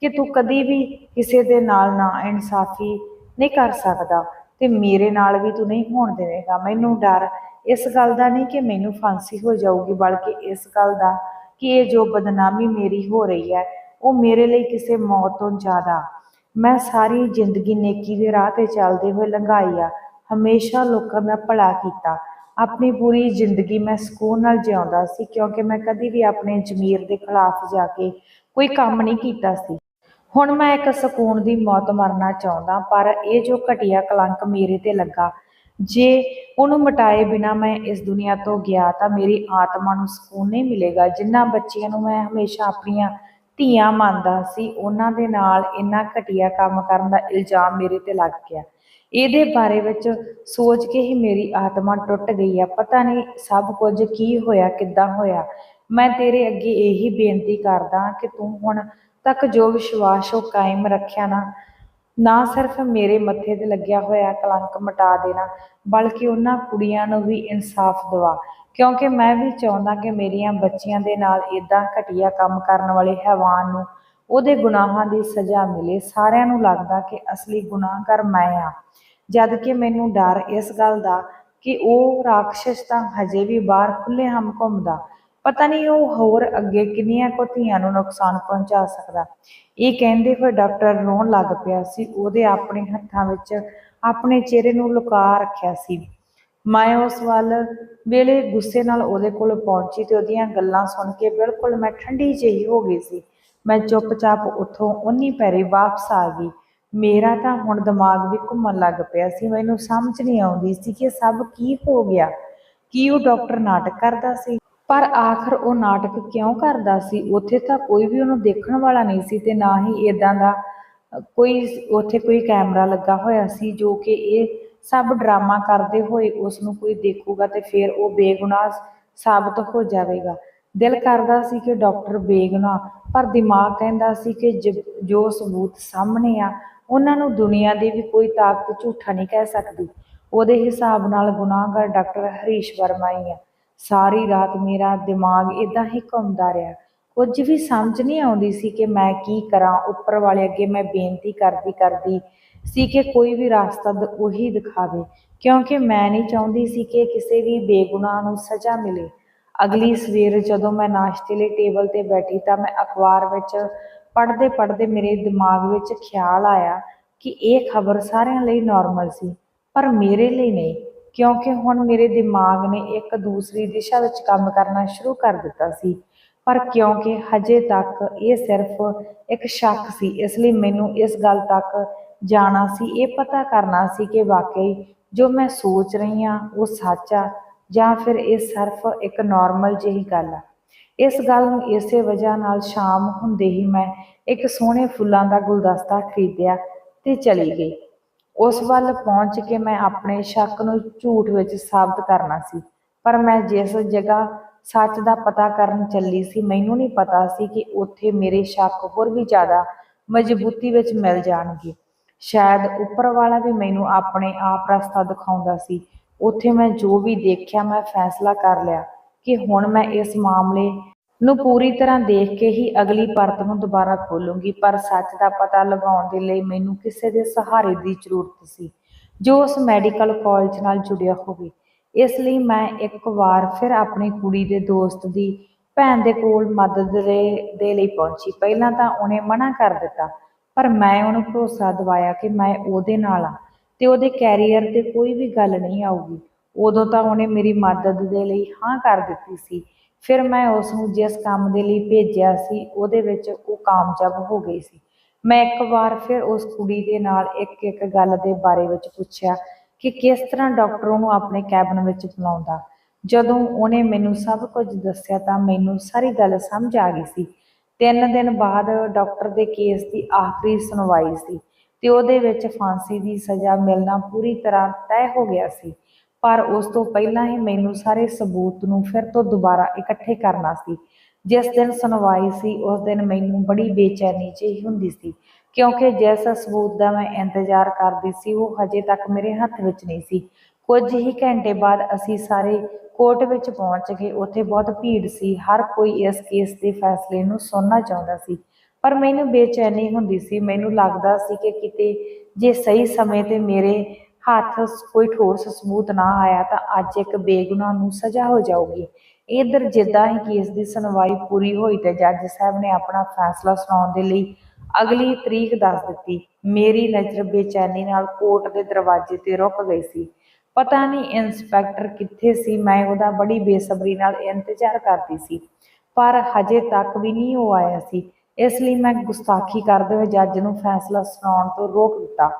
ਕਿ ਤੂੰ ਕਦੀ ਵੀ ਕਿਸੇ ਦੇ ਨਾਲ ਨਾ ਇਨਸਾਫੀ ਨਹੀਂ ਕਰ ਸਕਦਾ ਤੇ ਮੇਰੇ ਨਾਲ ਵੀ ਤੂੰ ਨਹੀਂ ਹੋਣ ਦੇਵੇਗਾ। ਮੈਨੂੰ ਡਰ ਇਸ ਗੱਲ ਦਾ ਨਹੀਂ ਕਿ ਮੈਨੂੰ ਫਾਂਸੀ ਹੋ ਜਾਊਗੀ, ਬਲਕਿ ਇਸ ਗੱਲ ਦਾ ਕਿ ਇਹ ਜੋ ਬਦਨਾਮੀ ਮੇਰੀ ਹੋ ਰਹੀ ਹੈ ਉਹ ਮੇਰੇ ਲਈ ਕਿਸੇ ਮੌਤ ਤੋਂ ਜ਼ਿਆਦਾ। ਮੈਂ ਸਾਰੀ ਜ਼ਿੰਦਗੀ ਨੇਕੀ ਦੇ ਰਾਹ ਤੇ ਚੱਲਦੇ ਹੋਏ ਲੰਘਾਈ ਆ, ਹਮੇਸ਼ਾ ਲੋਕਾਂ ਦਾ ਭਲਾ ਕੀਤਾ। ਆਪਣੀ ਪੂਰੀ ਜ਼ਿੰਦਗੀ ਮੈਂ ਸਕੂਨ ਨਾਲ ਜਿਉਂਦਾ ਸੀ ਕਿਉਂਕਿ ਮੈਂ ਕਦੀ ਵੀ ਆਪਣੇ ਜ਼ਮੀਰ ਦੇ ਖਿਲਾਫ ਜਾ ਕੇ ਕੋਈ ਕੰਮ ਨਹੀਂ ਕੀਤਾ ਸੀ। ਹੁਣ ਮੈਂ ਇੱਕ ਸਕੂਨ ਦੀ ਮੌਤ ਮਰਨਾ ਚਾਹੁੰਦਾ, ਪਰ ਇਹ ਜੋ ਘਟੀਆ ਕਲੰਕ ਮੇਰੇ ਤੇ ਲੱਗਾ, ਜੇ ਉਹਨੂੰ ਮਿਟਾਏ ਬਿਨਾ ਮੈਂ ਇਸ ਦੁਨੀਆ ਤੋਂ ਗਿਆ ਤਾਂ ਮੇਰੀ ਆਤਮਾ ਨੂੰ ਸਕੂਨ ਨਹੀਂ ਮਿਲੇਗਾ। ਜਿਨ੍ਹਾਂ ਬੱਚਿਆਂ ਨੂੰ ਮੈਂ ਹਮੇਸ਼ਾ ਆਪਣੀਆਂ ਧੀਆਂ ਮੰਨਦਾ ਸੀ, ਉਹਨਾਂ ਦੇ ਨਾਲ ਇੰਨਾ ਘਟੀਆ ਕੰਮ ਕਰਨ ਦਾ ਇਲਜ਼ਾਮ ਮੇਰੇ ਤੇ ਲੱਗ ਗਿਆ। ਇਹਦੇ ਬਾਰੇ ਵਿੱਚ ਸੋਚ ਕੇ ਹੀ ਮੇਰੀ ਆਤਮਾ ਟੁੱਟ ਗਈ ਆ। ਪਤਾ ਨਹੀਂ ਸਭ ਕੁਝ ਕੀ ਹੋਇਆ, ਕਿੱਦਾਂ ਹੋਇਆ। ਮੈਂ ਤੇਰੇ ਅੱਗੇ ਇਹੀ ਬੇਨਤੀ ਕਰਦਾ ਕਿ ਤੂੰ ਹੁਣ ਤੱਕ ਜੋ ਵਿਸ਼ਵਾਸ ਉਹ ਕਾਇਮ ਰੱਖਿਆ ਨਾ ਸਿਰਫ ਮੇਰੇ ਮੱਥੇ ਤੇ ਲੱਗਿਆ ਹੋਇਆ ਕਲੰਕ ਮਿਟਾ ਦੇਣਾ, ਬਲਕਿ ਉਹਨਾਂ ਕੁੜੀਆਂ ਨੂੰ ਵੀ ਇਨਸਾਫ ਦਿਵਾ, ਕਿਉਂਕਿ ਮੈਂ ਵੀ ਚਾਹੁੰਦਾ ਕਿ ਮੇਰੀਆਂ ਬੱਚੀਆਂ ਦੇ ਨਾਲ ਇੱਦਾਂ ਘਟੀਆ ਕੰਮ ਕਰਨ ਵਾਲੇ ਹੈਵਾਨ ਨੂੰ ਉਹਦੇ ਗੁਨਾਹਾਂ ਦੀ ਸਜ਼ਾ ਮਿਲੇ। ਸਾਰਿਆਂ ਨੂੰ ਲੱਗਦਾ ਕਿ ਅਸਲੀ ਗੁਨਾਹਗਾਰ ਮੈਂ ਆ, ਜਦ ਕਿ ਮੈਨੂੰ ਡਰ ਇਸ ਗੱਲ ਦਾ ਕਿ ਉਹ ਰਾਖਸ਼ ਤਾਂ ਹਜੇ ਵੀ ਬਾਹਰ ਖੁੱਲ੍ਹੇਆਮ ਘੁੰਮਦਾ। ਪਤਾ ਨਹੀਂ ਉਹ ਹੋਰ ਅੱਗੇ ਕਿੰਨੀਆਂ ਕੁ ਧੀਆਂ ਨੂੰ ਨੁਕਸਾਨ ਪਹੁੰਚਾ ਸਕਦਾ। ਇਹ ਕਹਿੰਦੇ ਹੋਏ ਡਾਕਟਰ ਰੋਣ ਲੱਗ ਪਿਆ ਸੀ। ਉਹਦੇ ਆਪਣੇ ਹੱਥਾਂ ਵਿੱਚ ਆਪਣੇ ਚਿਹਰੇ ਨੂੰ ਲੁਕਾ ਰੱਖਿਆ ਸੀ। ਮੈਂ ਉਸ ਵੇਲੇ ਗੁੱਸੇ ਨਾਲ ਉਹਦੇ ਕੋਲ ਪਹੁੰਚੀ ਤੇ ਉਹਦੀਆਂ ਗੱਲਾਂ ਸੁਣ ਕੇ ਬਿਲਕੁਲ ਮੈਂ ਠੰਡੀ ਜਿਹੀ ਹੋ ਗਈ ਸੀ। ਮੈਂ ਚੁੱਪਚਾਪ ਉੱਥੋਂ ਉन्हीं ਪੈਰੀ ਵਾਪਸ ਆ ਗਈ। ਮੇਰਾ ਤਾਂ ਹੁਣ ਦਿਮਾਗ ਵੀ ਘੁੰਮਣ ਲੱਗ ਪਿਆ ਸੀ। ਮੈਨੂੰ ਸਮਝ ਨਹੀਂ ਆਉਂਦੀ ਸੀ ਕਿ ਸਭ ਕੀ ਹੋ ਗਿਆ। ਕੀ ਉਹ ਡਾਕਟਰ ਨਾਟਕ ਕਰਦਾ ਸੀ? ਪਰ ਆਖਰ ਉਹ ਨਾਟਕ ਕਿਉਂ ਕਰਦਾ ਸੀ? ਉੱਥੇ ਤਾਂ ਕੋਈ ਵੀ ਉਹਨੂੰ ਦੇਖਣ ਵਾਲਾ ਨਹੀਂ ਸੀ ਤੇ ਨਾ ਹੀ ਇੱਦਾਂ ਦਾ ਉੱਥੇ ਕੋਈ ਕੈਮਰਾ ਲੱਗਾ ਹੋਇਆ ਸੀ ਜੋ ਕਿ ਇਹ ਸਭ ਡਰਾਮਾ ਕਰਦੇ ਹੋਏ ਉਸ ਨੂੰ ਕੋਈ ਦੇਖੂਗਾ ਤੇ ਫਿਰ ਉਹ ਬੇਗੁਨਾਹ ਸਾਬਤ ਹੋ ਜਾਵੇਗਾ। ਦਿਲ ਕਰਦਾ ਸੀ ਕਿ ਡਾਕਟਰ ਬੇਗੁਨਾਹ, ਪਰ ਦਿਮਾਗ ਕਹਿੰਦਾ ਸੀ ਕਿ ਜੋ ਸਬੂਤ ਸਾਹਮਣੇ ਆ ਉਹਨਾਂ ਨੂੰ ਦੁਨੀਆ ਦੀ ਵੀ ਕੋਈ ਤਾਕਤ ਝੂਠਾ ਨਹੀਂ ਕਹਿ ਸਕਦੀ। ਉਹਦੇ ਹਿਸਾਬ ਨਾਲ ਗੁਨਾਹਗਾਰ ਡਾਕਟਰ ਹਰੀਸ਼ ਵਰਮਾ ਹੀ ਆ। ਸਾਰੀ ਰਾਤ ਮੇਰਾ ਦਿਮਾਗ ਇੱਦਾਂ ਹੀ ਘੁੰਮਦਾ ਰਿਹਾ। ਕੁਝ ਵੀ ਸਮਝ ਨਹੀਂ ਆਉਂਦੀ ਸੀ ਕਿ ਮੈਂ ਕੀ ਕਰਾਂ। ਉੱਪਰ ਵਾਲੇ ਅੱਗੇ ਮੈਂ ਬੇਨਤੀ ਕਰਦੀ ਸੀ ਕਿ ਕੋਈ ਵੀ ਰਸਤਾ ਉਹੀ ਦਿਖਾਵੇ, ਕਿਉਂਕਿ ਮੈਂ ਨਹੀਂ ਚਾਹੁੰਦੀ ਸੀ ਕਿ ਕਿਸੇ ਵੀ ਬੇਗੁਨਾਹ ਨੂੰ ਸਜ਼ਾ ਮਿਲੇ। ਅਗਲੀ ਸਵੇਰ ਜਦੋਂ ਮੈਂ ਨਾਸ਼ਤੇ ਲਈ ਟੇਬਲ ਤੇ ਬੈਠੀ ਤਾਂ ਮੈਂ ਅਖਬਾਰ ਵਿੱਚ ਪੜ੍ਹਦੇ ਮੇਰੇ ਦਿਮਾਗ ਵਿੱਚ ਖਿਆਲ ਆਇਆ ਕਿ ਇਹ ਖਬਰ ਸਾਰਿਆਂ ਲਈ ਨਾਰਮਲ ਸੀ, ਪਰ ਮੇਰੇ ਲਈ ਨਹੀਂ, ਕਿਉਂਕਿ ਹੁਣ ਮੇਰੇ ਦਿਮਾਗ ਨੇ ਇੱਕ ਦੂਸਰੀ ਦਿਸ਼ਾ ਵਿੱਚ ਕੰਮ ਕਰਨਾ ਸ਼ੁਰੂ ਕਰ ਦਿੱਤਾ ਸੀ। ਪਰ ਕਿਉਂਕਿ ਹਜੇ ਤੱਕ ਇਹ ਸਿਰਫ ਇੱਕ ਸ਼ੱਕ ਸੀ, ਇਸ ਲਈ ਮੈਨੂੰ ਇਸ ਗੱਲ ਤੱਕ ਜਾਣਾ ਸੀ। ਇਹ ਪਤਾ ਕਰਨਾ ਸੀ ਕਿ ਵਾਕਈ ਜੋ ਮੈਂ ਸੋਚ ਰਹੀ ਹਾਂ ਉਹ ਸੱਚ ਆ ਜਾਂ ਫਿਰ ਇਹ ਸਿਰਫ ਇੱਕ ਨਾਰਮਲ ਜਿਹੀ ਗੱਲ ਆ। ਇਸ ਗੱਲ ਨੂੰ ਇਸੇ ਵਜ੍ਹਾ ਨਾਲ ਸ਼ਾਮ ਹੁੰਦੇ ਹੀ ਮੈਂ ਇੱਕ ਸੋਹਣੇ ਫੁੱਲਾਂ ਦਾ ਗੁਲਦਸਤਾ ਖਰੀਦਿਆ ਤੇ ਚਲੀ ਗਈ। ਉਸ ਵੱਲ ਪਹੁੰਚ ਕੇ ਮੈਂ ਆਪਣੇ ਸ਼ੱਕ ਨੂੰ ਝੂਠ ਵਿੱਚ ਸਾਬਤ ਕਰਨਾ ਸੀ। ਪਰ ਮੈਂ ਜਿਸ ਜਗ੍ਹਾ ਸੱਚ ਦਾ ਪਤਾ ਕਰਨ ਚੱਲੀ ਸੀ, ਮੈਨੂੰ ਨਹੀਂ ਪਤਾ ਸੀ ਕਿ ਉੱਥੇ ਮੇਰੇ ਸ਼ੱਕ ਹੋਰ ਵੀ ਜ਼ਿਆਦਾ ਮਜ਼ਬੂਤੀ ਵਿੱਚ ਮਿਲ ਜਾਣਗੇ। ਸ਼ਾਇਦ ਉੱਪਰ ਵਾਲਾ ਵੀ ਮੈਨੂੰ ਆਪਣੇ ਆਪ ਰਸਤਾ ਦਿਖਾਉਂਦਾ ਸੀ। ਉੱਥੇ ਮੈਂ ਜੋ ਵੀ ਦੇਖਿਆ, ਮੈਂ ਫੈਸਲਾ ਕਰ ਲਿਆ ਕਿ ਹੁਣ ਮੈਂ ਇਸ ਮਾਮਲੇ ਨੂੰ ਪੂਰੀ ਤਰ੍ਹਾਂ ਦੇਖ ਕੇ ਹੀ ਅਗਲੀ ਪਰਤ ਨੂੰ ਦੁਬਾਰਾ ਖੋਲੂੰਗੀ। ਪਰ ਸੱਚ ਦਾ ਪਤਾ ਲਗਾਉਣ ਦੇ ਲਈ ਮੈਨੂੰ ਕਿਸੇ ਦੇ ਸਹਾਰੇ ਦੀ ਜ਼ਰੂਰਤ ਸੀ ਜੋ ਉਸ ਮੈਡੀਕਲ ਕਾਲਜ ਨਾਲ ਜੁੜਿਆ ਹੋਵੇ। ਇਸ ਲਈ ਮੈਂ ਇੱਕ ਵਾਰ ਫਿਰ ਆਪਣੀ ਕੁੜੀ ਦੇ ਦੋਸਤ ਦੀ ਭੈਣ ਦੇ ਕੋਲ ਮਦਦ ਦੇ ਲਈ ਪਹੁੰਚੀ। ਪਹਿਲਾਂ ਤਾਂ ਉਹਨੇ ਮਨਾ ਕਰ ਦਿੱਤਾ, ਪਰ ਮੈਂ ਉਹਨੂੰ ਭਰੋਸਾ ਦਿਵਾਇਆ ਕਿ ਮੈਂ ਉਹਦੇ ਨਾਲ ਆ। ਤੇ ਉਹਦੇ ਕੈਰੀਅਰ ਤੇ ਕੋਈ ਵੀ ਗੱਲ ਨਹੀਂ ਆਊਗੀ। ਉਦੋਂ ਤਾਂ ਉਹਨੇ ਮੇਰੀ ਮਦਦ ਦੇ ਲਈ ਹਾਂ ਕਰ ਦਿੱਤੀ ਸੀ। ਫਿਰ ਮੈਂ ਉਸ ਨੂੰ ਜਿਸ ਕੰਮ ਦੇ ਲਈ ਭੇਜਿਆ ਸੀ ਉਹਦੇ ਵਿੱਚ ਉਹ ਕਾਮਯਾਬ ਹੋ ਗਈ ਸੀ। ਮੈਂ ਇੱਕ ਵਾਰ ਫਿਰ ਉਸ ਕੁੜੀ ਦੇ ਨਾਲ ਇੱਕ ਇੱਕ ਗੱਲ ਦੇ ਬਾਰੇ ਵਿੱਚ ਪੁੱਛਿਆ ਕਿ ਕਿਸ ਤਰ੍ਹਾਂ ਡਾਕਟਰ ਉਹਨੂੰ ਆਪਣੇ ਕੈਬਨ ਵਿੱਚ ਬੁਲਾਉਂਦਾ। ਜਦੋਂ ਉਹਨੇ ਮੈਨੂੰ ਸਭ ਕੁਝ ਦੱਸਿਆ ਤਾਂ ਮੈਨੂੰ ਸਾਰੀ ਗੱਲ ਸਮਝ ਆ ਗਈ ਸੀ। 3 ਦਿਨ ਬਾਅਦ ਡਾਕਟਰ ਦੇ ਕੇਸ ਦੀ ਆਖਰੀ ਸੁਣਵਾਈ ਸੀ ਤੇ ਉਹਦੇ ਵਿੱਚ ਫਾਂਸੀ ਦੀ ਸਜ਼ਾ ਮਿਲਣਾ ਪੂਰੀ ਤਰ੍ਹਾਂ ਤੈਅ ਹੋ ਗਿਆ ਸੀ। ਪਰ ਉਸ ਤੋਂ ਪਹਿਲਾਂ ਹੀ ਮੈਨੂੰ ਸਾਰੇ ਸਬੂਤ ਨੂੰ ਫਿਰ ਤੋਂ ਦੁਬਾਰਾ ਇਕੱਠੇ ਕਰਨਾ ਸੀ। ਜਿਸ ਦਿਨ ਸੁਣਵਾਈ ਸੀ ਉਸ ਦਿਨ ਮੈਨੂੰ ਬੜੀ ਬੇਚੈਨੀ ਜਿਹੀ ਹੁੰਦੀ ਸੀ, ਕਿਉਂਕਿ ਜਿਸ ਸਬੂਤ ਦਾ ਮੈਂ ਇੰਤਜ਼ਾਰ ਕਰਦੀ ਸੀ ਉਹ ਹਜੇ ਤੱਕ ਮੇਰੇ ਹੱਥ ਵਿੱਚ ਨਹੀਂ ਸੀ। ਕੁਝ ਹੀ ਘੰਟੇ ਬਾਅਦ ਅਸੀਂ ਸਾਰੇ ਕੋਰਟ ਵਿੱਚ ਪਹੁੰਚ ਗਏ। ਉੱਥੇ ਬਹੁਤ ਭੀੜ ਸੀ। ਹਰ ਕੋਈ ਇਸ ਕੇਸ ਦੇ ਫੈਸਲੇ ਨੂੰ ਸੁਣਨਾ ਚਾਹੁੰਦਾ ਸੀ, ਪਰ ਮੈਨੂੰ ਬੇਚੈਨੀ ਹੁੰਦੀ ਸੀ। ਮੈਨੂੰ ਲੱਗਦਾ ਸੀ ਕਿ ਕਿਤੇ ਜੇ ਸਹੀ ਸਮੇਂ ਤੇ ਮੇਰੇ ਹੱਥ ਕੋਈ ਠੋਸ ਸਬੂਤ ਨਾ ਆਇਆ ਤਾਂ ਅੱਜ ਇੱਕ ਬੇਗੁਨਾਹ ਨੂੰ ਸਜ਼ਾ ਹੋ ਜਾਊਗੀ। ਇੱਧਰ ਜਿੱਦਾਂ ਹੀ ਕੇਸ ਦੀ ਸੁਣਵਾਈ ਪੂਰੀ ਹੋਈ ਤੇ ਜੱਜ ਸਾਹਿਬ ਨੇ ਆਪਣਾ ਫੈਸਲਾ ਸੁਣਾਉਣ ਦੇ ਲਈ ਅਗਲੀ ਤਰੀਕ ਦੱਸ ਦਿੱਤੀ। ਮੇਰੀ ਨਜ਼ਰ ਬੇਚੈਨੀ ਨਾਲ ਕੋਰਟ ਦੇ ਦਰਵਾਜ਼ੇ ਤੇ ਰੁਕ ਗਈ ਸੀ। ਪਤਾ ਨਹੀਂ ਇੰਸਪੈਕਟਰ ਕਿੱਥੇ ਸੀ। ਮੈਂ ਉਹਦਾ ਬੜੀ ਬੇਸਬਰੀ ਨਾਲ ਇੰਤਜ਼ਾਰ ਕਰਦੀ ਸੀ, ਪਰ ਹਜੇ ਤੱਕ ਵੀ ਨਹੀਂ ਉਹ ਆਇਆ ਸੀ। ਇਸ ਲਈ ਮੈਂ ਗੁਸਤਾਖੀ ਕਰਦੇ ਹੋਏ ਜੱਜ ਨੂੰ ਫੈਸਲਾ ਸੁਣਾਉਣ ਤੋਂ ਰੋਕ ਦਿੱਤਾ,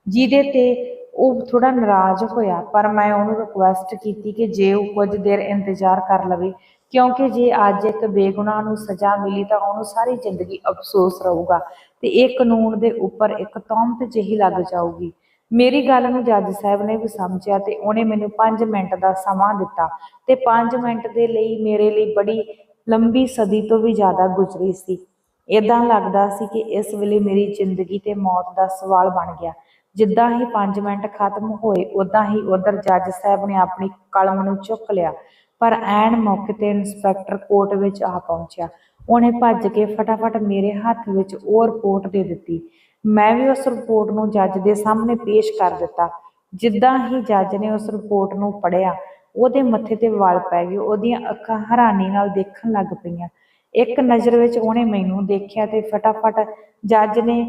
ਜਿਹਦੇ ਤੇ ਉਹ ਥੋੜਾ ਨਾਰਾਜ਼ ਹੋਇਆ। ਪਰ ਮੈਂ ਉਹਨੂੰ ਰਿਕੁਐਸਟ ਕੀਤੀ ਕਿ ਜੇ ਉਹ ਕੁਝ ਦੇਰ ਇੰਤਜ਼ਾਰ ਕਰ ਲਵੇ, ਕਿਉਂਕਿ ਜੇ ਅੱਜ ਇੱਕ ਬੇਗੁਨਾਹ ਨੂੰ ਸਜ਼ਾ ਮਿਲੀ ਤਾਂ ਉਹਨੂੰ ਸਾਰੀ ਜ਼ਿੰਦਗੀ ਅਫਸੋਸ ਰਹੂਗਾ ਤੇ ਇਹ ਕਾਨੂੰਨ ਦੇ ਉੱਪਰ ਇੱਕ ਤੌਹਮਤ ਜਿਹੀ ਲੱਗ ਜਾਊਗੀ। ਮੇਰੀ ਗੱਲ ਨੂੰ ਜੱਜ ਸਾਹਿਬ ਨੇ ਵੀ ਸਮਝਿਆ ਤੇ ਉਹਨੇ ਮੈਨੂੰ 5 ਮਿੰਟ ਦਾ ਸਮਾਂ ਦਿੱਤਾ ਤੇ 5 ਮਿੰਟ ਦੇ ਲਈ ਮੇਰੇ ਲਈ ਬੜੀ ਲੰਬੀ ਸਦੀ ਤੋਂ ਵੀ ਜ਼ਿਆਦਾ ਗੁਜ਼ਰੀ ਸੀ। ਏਦਾਂ ਲੱਗਦਾ ਸੀ ਕਿ ਇਸ ਵੇਲੇ ਮੇਰੀ ਜ਼ਿੰਦਗੀ ਤੇ ਮੌਤ ਦਾ ਸਵਾਲ ਬਣ ਗਿਆ। ਜਿੱਦਾਂ ਹੀ 5 ਮਿੰਟ ਖਤਮ ਹੋਏ ਉਦਾਂ ਹੀ ਉਧਰ ਜੱਜ ਸਾਹਿਬ ਨੇ ਆਪਣੀ ਕਲਮ ਨੂੰ ਚੁੱਕ ਲਿਆ, ਪਰ ਐਨ ਮੌਕੇ ਤੇ ਇੰਸਪੈਕਟਰ ਕੋਰਟ ਵਿੱਚ ਆ ਪਹੁੰਚਿਆ। ਉਹਨੇ ਭੱਜ ਕੇ ਫਟਾਫਟ ਮੇਰੇ ਹੱਥ ਵਿੱਚ ਉਹ ਰਿਪੋਰਟ ਦੇ ਦਿੱਤੀ। ਮੈਂ ਵੀ ਉਸ ਰਿਪੋਰਟ ਨੂੰ ਜੱਜ ਦੇ ਸਾਹਮਣੇ ਪੇਸ਼ ਕਰ ਦਿੱਤਾ। ਜਿੱਦਾਂ ਹੀ ਜੱਜ ਨੇ ਉਸ ਰਿਪੋਰਟ ਨੂੰ ਪੜ੍ਹਿਆ ਉਹਦੇ ਮੱਥੇ ਤੇ ਵਾਲ ਪੈ ਗਏ। ਉਹਦੀਆਂ ਅੱਖਾਂ ਹੈਰਾਨੀ ਨਾਲ ਦੇਖਣ ਲੱਗ ਪਈਆਂ। ਇੱਕ ਨਜ਼ਰ ਵਿੱਚ ਉਹਨੇ ਮੈਨੂੰ ਦੇਖਿਆ ਤੇ ਫਟਾਫਟ ਜੱਜ ਨੇ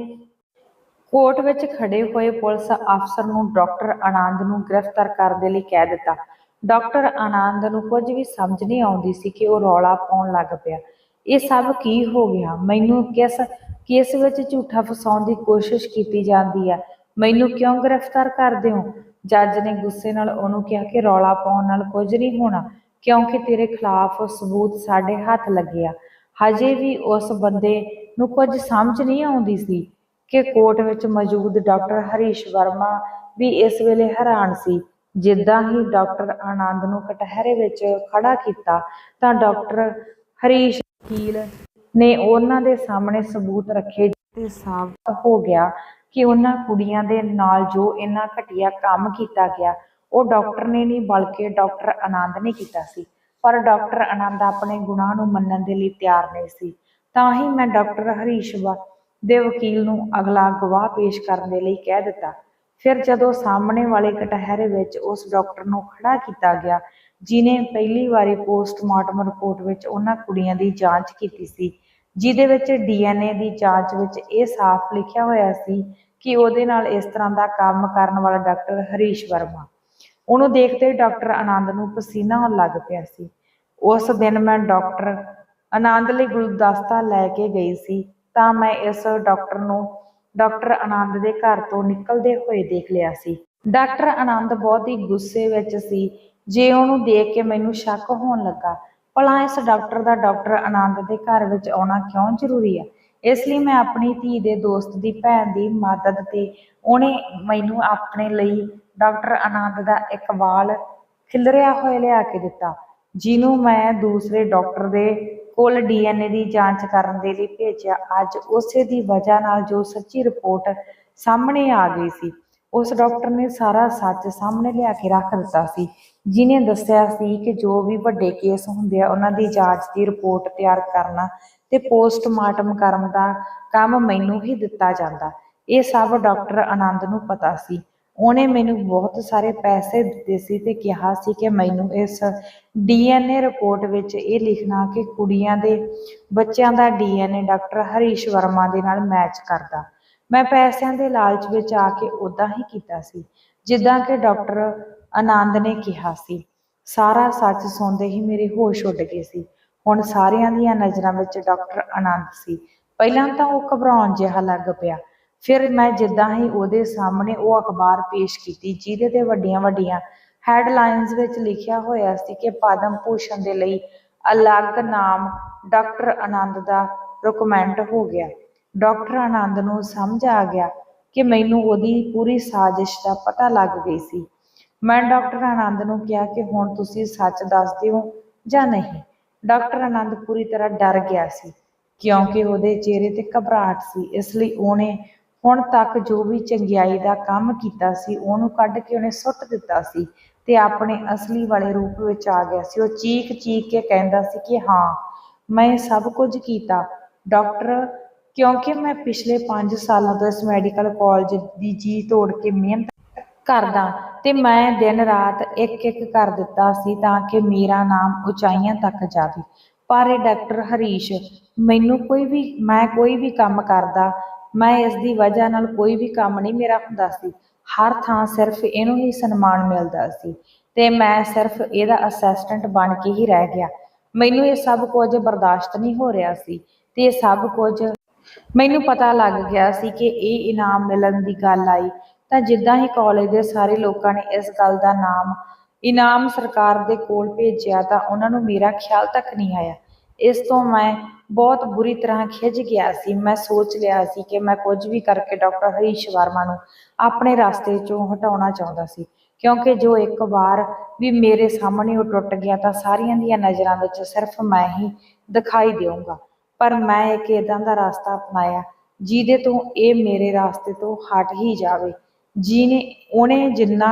ਕੋਰਟ ਵਿੱਚ ਖੜੇ ਹੋਏ ਪੁਲਿਸ ਅਫਸਰ ਨੂੰ ਡਾਕਟਰ ਆਨੰਦ ਨੂੰ ਗ੍ਰਿਫਤਾਰ ਕਰਨ ਦੇ ਲਈ ਕਹਿ ਦਿੱਤਾ। ਡਾਕਟਰ ਆਨੰਦ ਨੂੰ ਕੁਝ ਵੀ ਸਮਝ ਨਹੀਂ ਆਉਂਦੀ ਸੀ ਕਿ ਉਹ ਰੌਲਾ ਪਾਉਣ ਲੱਗ ਪਿਆ। ਇਹ ਸਭ ਕੀ ਹੋ ਗਿਆ? ਮੈਨੂੰ ਕਿਸ ਕੇਸ ਵਿੱਚ ਝੂਠਾ ਫਸਾਉਣ ਦੀ ਕੋਸ਼ਿਸ਼ ਕੀਤੀ ਜਾਂਦੀ ਹੈ? ਮੈਨੂੰ ਕਿਉਂ ਗ੍ਰਿਫਤਾਰ ਕਰਦੇ ਹੋ? ਜੱਜ ਨੇ ਗੁੱਸੇ ਨਾਲ ਉਹਨੂੰ ਕਿਹਾ ਕਿ ਰੌਲਾ ਪਾਉਣ ਨਾਲ ਕੁਝ ਨਹੀਂ ਹੋਣਾ, ਕਿਉਂਕਿ ਤੇਰੇ ਖਿਲਾਫ ਸਬੂਤ ਸਾਡੇ ਹੱਥ ਲੱਗੇ ਆ। ਹਜੇ ਵੀ ਉਸ ਬੰਦੇ ਨੂੰ ਕੁਝ ਸਮਝ ਨਹੀਂ ਆਉਂਦੀ ਸੀ ਕਿ ਕੋਰਟ ਵਿੱਚ ਮੌਜੂਦ ਡਾਕਟਰ ਹਰੀਸ਼ ਵਰਮਾ ਵੀ ਇਸ ਵੇਲੇ ਹੈਰਾਨ ਸੀ। ਜਿੱਦਾਂ ਹੀ ਡਾਕਟਰ ਆਨੰਦ ਨੂੰ ਕਟਹਿਰੇ ਵਿੱਚ ਖੜਾ ਕੀਤਾ ਤਾਂ ਡਾਕਟਰ ਹਰੀਸ਼ ਵਕੀਲ ਨੇ ਉਹਨਾਂ ਦੇ ਸਾਹਮਣੇ ਸਬੂਤ ਰੱਖੇ ਤੇ ਸਾਬਤ ਹੋ ਗਿਆ ਕਿ ਉਹਨਾਂ ਕੁੜੀਆਂ ਦੇ ਨਾਲ ਜੋ ਇੰਨਾ ਘਟੀਆ ਕੰਮ ਕੀਤਾ ਗਿਆ ਉਹ ਡਾਕਟਰ ਨੇ ਨਹੀਂ ਬਲਕਿ ਡਾਕਟਰ ਆਨੰਦ ਨੇ ਕੀਤਾ ਸੀ। ਪਰ ਡਾਕਟਰ ਆਨੰਦ ਆਪਣੇ ਗੁਨਾਹ ਨੂੰ ਮੰਨਣ ਦੇ ਲਈ ਤਿਆਰ ਨਹੀਂ ਸੀ। ਤਾਂ ਹੀ ਮੈਂ ਡਾਕਟਰ ਹਰੀਸ਼ ਦੇ ਵਕੀਲ ਨੂੰ ਅਗਲਾ ਗਵਾਹ ਪੇਸ਼ ਕਰਨ ਦੇ ਲਈ ਕਹਿ ਦਿੱਤਾ। ਫਿਰ ਜਦੋਂ ਸਾਹਮਣੇ ਵਾਲੇ ਕਟਹਿਰੇ ਵਿੱਚ ਉਸ ਡਾਕਟਰ ਨੂੰ ਖੜਾ ਕੀਤਾ ਗਿਆ ਜਿਨੇ ਪਹਿਲੀ ਵਾਰੀ ਪੋਸਟਮਾਰਟਮ ਰਿਪੋਰਟ ਵਿੱਚ ਉਹਨਾਂ ਕੁੜੀਆਂ ਦੀ ਜਾਂਚ ਕੀਤੀ ਸੀ, ਜਿਹਦੇ ਵਿੱਚ DNA ਦੀ ਜਾਂਚ ਵਿੱਚ ਇਹ ਸਾਫ਼ ਲਿਖਿਆ ਹੋਇਆ ਸੀ ਕਿ ਉਹਦੇ ਨਾਲ ਇਸ ਤਰ੍ਹਾਂ ਦਾ ਕੰਮ ਕਰਨ ਵਾਲਾ ਡਾਕਟਰ ਹਰੀਸ਼ ਵਰਮਾ। ਉਹਨੂੰ ਦੇਖਦੇ ਹੀ ਡਾਕਟਰ ਆਨੰਦ ਨੂੰ ਪਸੀਨਾ ਆਉਣ ਲੱਗ ਪਿਆ ਸੀ। ਉਸ ਦਿਨ ਮੈਂ ਡਾਕਟਰ ਆਨੰਦ ਲਈ ਗੁਲਦਸਤਾ ਲੈ ਕੇ ਗਈ ਸੀ ਤਾਂ ਮੈਂ ਇਸ ਡਾਕਟਰ ਨੂੰ ਡਾਕਟਰ ਆਨੰਦ ਦੇ ਘਰ ਤੋਂ ਨਿਕਲਦੇ ਹੋਏ ਦੇਖ ਲਿਆ ਸੀ। ਡਾਕਟਰ ਆਨੰਦ ਬਹੁਤ ਹੀ ਗੁੱਸੇ ਵਿੱਚ ਸੀ। ਜੇ ਉਹਨੂੰ ਦੇਖ ਕੇ ਮੈਨੂੰ ਸ਼ੱਕ ਹੋਣ ਲੱਗਾ, ਭਲਾ ਇਸ ਡਾਕਟਰ ਦਾ ਡਾਕਟਰ ਆਨੰਦ ਦੇ ਘਰ ਵਿੱਚ ਆਉਣਾ ਕਿਉਂ ਜ਼ਰੂਰੀ ਹੈ? ਇਸ ਲਈ ਮੈਂ ਆਪਣੀ ਧੀ ਦੇ ਦੋਸਤ ਦੀ ਭੈਣ ਦੀ ਮਦਦ ਤੇ ਉਹਨੇ ਮੈਨੂੰ ਆਪਣੇ ਲਈ ਡਾਕਟਰ ਆਨੰਦ ਦਾ ਇੱਕ ਵਾਲ ਖਿਲਰਿਆ ਹੋਇਆ ਲਿਆ ਕੇ ਦਿੱਤਾ, ਜਿਹਨੂੰ ਮੈਂ ਦੂਸਰੇ ਡਾਕਟਰ ਦੇ ਕੋਲ DNA ਦੀ ਜਾਂਚ ਕਰਨ ਦੇ ਲਈ ਭੇਜਿਆ। ਅੱਜ ਉਸੇ ਦੀ ਵਜ੍ਹਾ ਨਾਲ ਜੋ ਸੱਚੀ ਰਿਪੋਰਟ ਸਾਹਮਣੇ ਆ ਗਈ ਸੀ, ਉਸ ਡਾਕਟਰ ਨੇ ਸਾਰਾ ਸੱਚ ਸਾਹਮਣੇ ਲਿਆ ਕੇ ਰੱਖ ਦਿੱਤਾ ਸੀ, ਜਿਹਨੇ ਦੱਸਿਆ ਸੀ ਕਿ ਜੋ ਵੀ ਵੱਡੇ ਕੇਸ ਹੁੰਦੇ ਆ ਉਹਨਾਂ ਦੀ ਜਾਂਚ ਦੀ ਰਿਪੋਰਟ ਤਿਆਰ ਕਰਨਾ ਤੇ ਪੋਸਟਮਾਰਟਮ ਕਰਨ ਦਾ ਕੰਮ ਮੈਨੂੰ ਹੀ ਦਿੱਤਾ ਜਾਂਦਾ। ਇਹ ਸਭ ਡਾਕਟਰ ਆਨੰਦ ਨੂੰ ਪਤਾ ਸੀ। ਉਹਨੇ ਮੈਨੂੰ ਬਹੁਤ ਸਾਰੇ ਪੈਸੇ ਦਿੱਤੇ ਸੀ ਤੇ ਕਿਹਾ ਸੀ ਕਿ ਮੈਨੂੰ ਇਸ DNA ਰਿਪੋਰਟ ਵਿੱਚ ਇਹ ਲਿਖਣਾ ਕਿ ਕੁੜੀਆਂ ਦੇ ਬੱਚਿਆਂ ਦਾ DNA ਡਾਕਟਰ ਹਰੀਸ਼ ਵਰਮਾ ਦੇ ਨਾਲ ਮੈਚ ਕਰਦਾ। ਮੈਂ ਪੈਸਿਆਂ ਦੇ ਲਾਲਚ ਵਿੱਚ ਆ ਕੇ ਉਦਾਂ ਹੀ ਕੀਤਾ ਸੀ ਜਿੱਦਾਂ ਕਿ ਡਾਕਟਰ ਆਨੰਦ ਨੇ ਕਿਹਾ ਸੀ। ਸਾਰਾ ਸੱਚ ਸੁਣਦੇ ਹੀ ਮੇਰੇ ਹੋਸ਼ ਉੱਡ ਗਏ ਸੀ। ਹੁਣ ਸਾਰਿਆਂ ਦੀਆਂ ਨਜ਼ਰਾਂ ਵਿੱਚ ਡਾਕਟਰ ਆਨੰਦ ਸੀ। ਪਹਿਲਾਂ ਤਾਂ ਉਹ ਘਬਰਾਉਣ ਜਿਹਾ ਲੱਗ ਪਿਆ। ਫਿਰ ਮੈਂ ਜਿੱਦਾਂ ਹੀ ਉਹਦੇ ਸਾਹਮਣੇ ਉਹ ਅਖਬਾਰ ਪੇਸ਼ ਕੀਤੀ ਜਿਹਦੇ ਤੇ ਵੱਡੀਆਂ ਵੱਡੀਆਂ ਹੈਡਲਾਈਨਸ ਵਿੱਚ ਲਿਖਿਆ ਹੋਇਆ ਸੀ ਕਿ ਪਦਮ ਭੂਸ਼ਣ ਦੇ ਲਈ ਅਲੱਗ ਨਾਮ ਡਾਕਟਰ ਆਨੰਦ ਦਾ ਰਿਕਮੈਂਡ ਹੋ ਗਿਆ। ਡਾਕਟਰ ਆਨੰਦ ਨੂੰ ਸਮਝ ਆ ਗਿਆ ਕਿ ਮੈਨੂੰ ਉਹਦੀ ਪੂਰੀ ਸਾਜ਼ਿਸ਼ ਦਾ ਪਤਾ ਲੱਗ ਗਈ ਸੀ। ਮੈਂ ਡਾਕਟਰ ਆਨੰਦ ਨੂੰ ਕਿਹਾ ਕਿ ਹੁਣ ਤੁਸੀਂ ਸੱਚ ਦੱਸਦੇ ਹੋ ਜਾਂ ਨਹੀਂ। ਡਾਕਟਰ ਆਨੰਦ ਪੂਰੀ ਤਰ੍ਹਾਂ ਡਰ ਗਿਆ ਸੀ ਕਿਉਂਕਿ ਉਹਦੇ ਚਿਹਰੇ ਤੇ ਘਬਰਾਹਟ ਸੀ। ਇਸ ਲਈ ਉਹਨੇ ਹੁਣ ਤੱਕ ਜੋ ਵੀ ਚੰਗਿਆਈ ਦਾ ਕੰਮ ਕੀਤਾ ਸੀ ਉਹਨੂੰ ਕੱਢ ਕੇ ਉਹਨੇ ਸੁੱਟ ਦਿੱਤਾ ਸੀ ਤੇ ਆਪਣੇ ਅਸਲੀ ਵਾਲੇ ਰੂਪ ਵਿੱਚ ਆ ਗਿਆ ਸੀ। ਉਹ ਚੀਕ ਚੀਕ ਕੇ ਕਹਿੰਦਾ ਸੀ ਕਿ ਹਾਂ, ਮੈਂ ਇਹ ਸਭ ਕੁਝ ਕੀਤਾ ਡਾਕਟਰ, ਕਿਉਂਕਿ ਮੈਂ ਪਿਛਲੇ 5 ਸਾਲਾਂ ਤੋਂ ਇਸ ਮੈਡੀਕਲ ਕਾਲਜ ਦੀ ਜੀ ਤੋੜ ਕੇ ਮਿਹਨਤ ਕਰਦਾ ਤੇ ਮੈਂ ਦਿਨ ਰਾਤ ਇੱਕ ਇੱਕ ਕਰ ਦਿੱਤਾ ਸੀ ਤਾਂ ਕਿ ਮੇਰਾ ਨਾਮ ਉਚਾਈਆਂ ਤੱਕ ਜਾਵੇ। ਪਰ ਇਹ ਡਾਕਟਰ ਹਰੀਸ਼ ਮੈਂ ਕੋਈ ਵੀ ਕੰਮ ਕਰਦਾ, ਮੈਂ ਇਸ ਦੀ ਵਜ੍ਹਾ ਨਾਲ ਕੋਈ ਵੀ ਕੰਮ ਨਹੀਂ ਮੇਰਾ ਹੁੰਦਾ ਸੀ। ਹਰ ਥਾਂ ਸਿਰਫ ਇਹਨੂੰ ਹੀ ਸਨਮਾਨ ਮਿਲਦਾ ਸੀ ਤੇ ਮੈਂ ਸਿਰਫ ਇਹਦਾ ਅਸਿਸਟੈਂਟ ਬਣ ਕੇ ਹੀ ਰਹਿ ਗਿਆ। ਮੈਨੂੰ ਇਹ ਸਭ ਕੁਝ ਬਰਦਾਸ਼ਤ ਨਹੀਂ ਹੋ ਰਿਹਾ ਸੀ ਤੇ ਇਹ ਸਭ ਕੁਝ ਮੈਨੂੰ ਪਤਾ ਲੱਗ ਗਿਆ ਸੀ ਕਿ ਇਹ ਇਨਾਮ ਮਿਲਣ ਦੀ ਗੱਲ ਆਈ ਤਾਂ ਜਿੱਦਾਂ ਹੀ ਕਾਲਜ ਦੇ ਸਾਰੇ ਲੋਕਾਂ ਨੇ ਇਸ ਗੱਲ ਦਾ ਇਨਾਮ ਸਰਕਾਰ ਦੇ ਕੋਲ ਭੇਜਿਆ ਤਾਂ ਉਹਨਾਂ ਨੂੰ ਮੇਰਾ ਖਿਆਲ ਤੱਕ ਨਹੀਂ ਆਇਆ। ਇਸ ਤੋਂ ਮੈਂ ਬਹੁਤ ਬੁਰੀ ਤਰ੍ਹਾਂ ਖਿਝ ਗਿਆ ਸੀ। ਮੈਂ ਸੋਚ ਲਿਆ ਸੀ ਕਿ ਮੈਂ ਕੁਝ ਵੀ ਕਰਕੇ ਡਾਕਟਰ ਹਰੀਸ਼ ਵਰਮਾ ਨੂੰ ਆਪਣੇ ਰਸਤੇ 'ਚੋਂ ਹਟਾਉਣਾ ਚਾਹੁੰਦਾ ਸੀ ਕਿਉਂਕਿ ਜੋ ਇੱਕ ਵਾਰ ਵੀ ਮੇਰੇ ਸਾਹਮਣੇ ਉਹ ਟੁੱਟ ਗਿਆ ਤਾਂ ਸਾਰੀਆਂ ਦੀਆਂ ਨਜ਼ਰਾਂ ਵਿੱਚ ਸਿਰਫ ਮੈਂ ਹੀ ਦਿਖਾਈ ਦੇਵਾਂਗਾ। ਪਰ ਮੈਂ ਇੱਕ ਇੱਦਾਂ ਦਾ ਰਸਤਾ ਅਪਣਾਇਆ ਜਿਹਦੇ ਤੋਂ ਇਹ ਮੇਰੇ ਰਸਤੇ ਤੋਂ ਹਟ ਹੀ ਜਾਵੇ। ਉਹਨੇ ਜਿੰਨਾ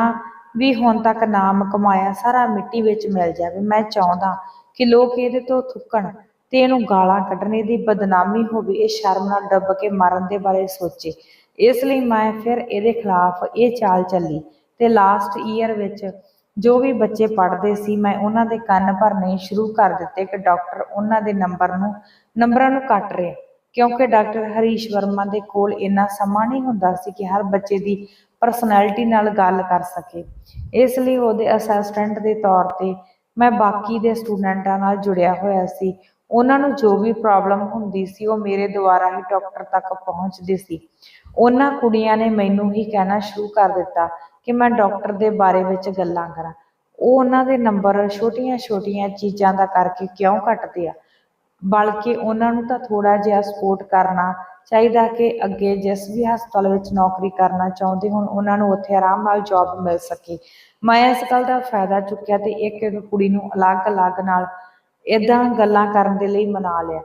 ਵੀ ਹੁਣ ਤੱਕ ਨਾਮ ਕਮਾਇਆ ਸਾਰਾ ਮਿੱਟੀ ਵਿੱਚ ਮਿਲ ਜਾਵੇ। ਮੈਂ ਚਾਹੁੰਦਾ ਕਿ ਲੋਕ ਇਹਦੇ ਤੋਂ ਥੁੱਕਣ ਤੇ ਇਹਨੂੰ ਗਾਲਾਂ ਕੱਢਣ, ਇਹਦੀ ਬਦਨਾਮੀ ਹੋਵੇ, ਇਹ ਸ਼ਰਮ ਨਾਲ ਡੁੱਬ ਕੇ ਮਰਨ ਦੇ ਬਾਰੇ ਸੋਚੇ। ਇਸ ਲਈ ਮੈਂ ਫਿਰ ਇਹਦੇ ਖਿਲਾਫ ਇਹ ਚਾਲ ਚੱਲੀ ਤੇ ਲਾਸਟ ਈਅਰ ਵਿੱਚ ਜੋ ਵੀ ਬੱਚੇ ਪੜ੍ਹਦੇ ਸੀ ਮੈਂ ਉਹਨਾਂ ਦੇ ਕੰਨ ਭਰਨੇ ਸ਼ੁਰੂ ਕਰ ਦਿੱਤੇ ਕਿ ਡਾਕਟਰ ਉਹਨਾਂ ਦੇ ਨੰਬਰਾਂ ਨੂੰ ਕੱਟ ਰਿਹਾ ਕਿਉਂਕਿ ਡਾਕਟਰ ਹਰੀਸ਼ ਵਰਮਾ ਦੇ ਕੋਲ ਇੰਨਾ ਸਮਾਂ ਨਹੀਂ ਹੁੰਦਾ ਸੀ ਕਿ ਹਰ ਬੱਚੇ ਦੀ ਪਰਸਨੈਲਿਟੀ ਨਾਲ ਗੱਲ ਕਰ ਸਕੇ। ਇਸ ਲਈ ਉਹਦੇ ਅਸਿਸਟੈਂਟ ਦੇ ਤੌਰ ਤੇ ਮੈਂ ਬਾਕੀ ਦੇ ਸਟੂਡੈਂਟਾਂ ਨਾਲ ਜੁੜਿਆ ਹੋਇਆ ਸੀ। ਉਹਨਾਂ ਨੂੰ ਜੋ ਵੀ ਪ੍ਰੋਬਲਮ ਹੁੰਦੀ ਸੀ ਉਹ ਮੇਰੇ ਦੁਆਰਾ ਹੀ ਡਾਕਟਰ ਤੱਕ ਪਹੁੰਚਦੀ ਸੀ। ਉਹਨਾਂ ਕੁੜੀਆਂ ਨੇ ਮੈਨੂੰ ਹੀ ਕਹਿਣਾ ਸ਼ੁਰੂ ਕਰ ਦਿੱਤਾ ਕਿ ਮੈਂ ਡਾਕਟਰ ਦੇ ਬਾਰੇ ਵਿੱਚ ਗੱਲਾਂ ਕਰਾਂ। ਉਹ ਉਹਨਾਂ ਦੇ ਨੰਬਰ ਛੋਟੀਆਂ ਛੋਟੀਆਂ ਚੀਜ਼ਾਂ ਦਾ ਕਰਕੇ ਕਿਉਂ ਘੱਟਦੇ ਆ, ਬਲਕਿ ਉਹਨਾਂ ਨੂੰ ਤਾਂ ਥੋੜ੍ਹਾ ਜਿਹਾ ਸਪੋਰਟ ਕਰਨਾ ਚਾਹੀਦਾ ਕਿ ਅੱਗੇ ਜਿਸ ਵੀ ਹਸਪਤਾਲ ਵਿੱਚ ਨੌਕਰੀ ਕਰਨਾ ਚਾਹੁੰਦੇ ਹੋਣ ਉਹਨਾਂ ਨੂੰ ਉੱਥੇ ਆਰਾਮ ਨਾਲ ਜੌਬ ਮਿਲ ਸਕੇ। ਮੈਂ ਇਸ ਗੱਲ ਦਾ ਫਾਇਦਾ ਚੁੱਕਿਆ ਤੇ ਇੱਕ ਇੱਕ ਕੁੜੀ ਨੂੰ ਅਲੱਗ-ਅਲੱਗ ਨਾਲ ਇੱਦਾਂ ਗੱਲਾਂ ਕਰਨ ਦੇ ਲਈ ਮਨਾ ਲਿਆ।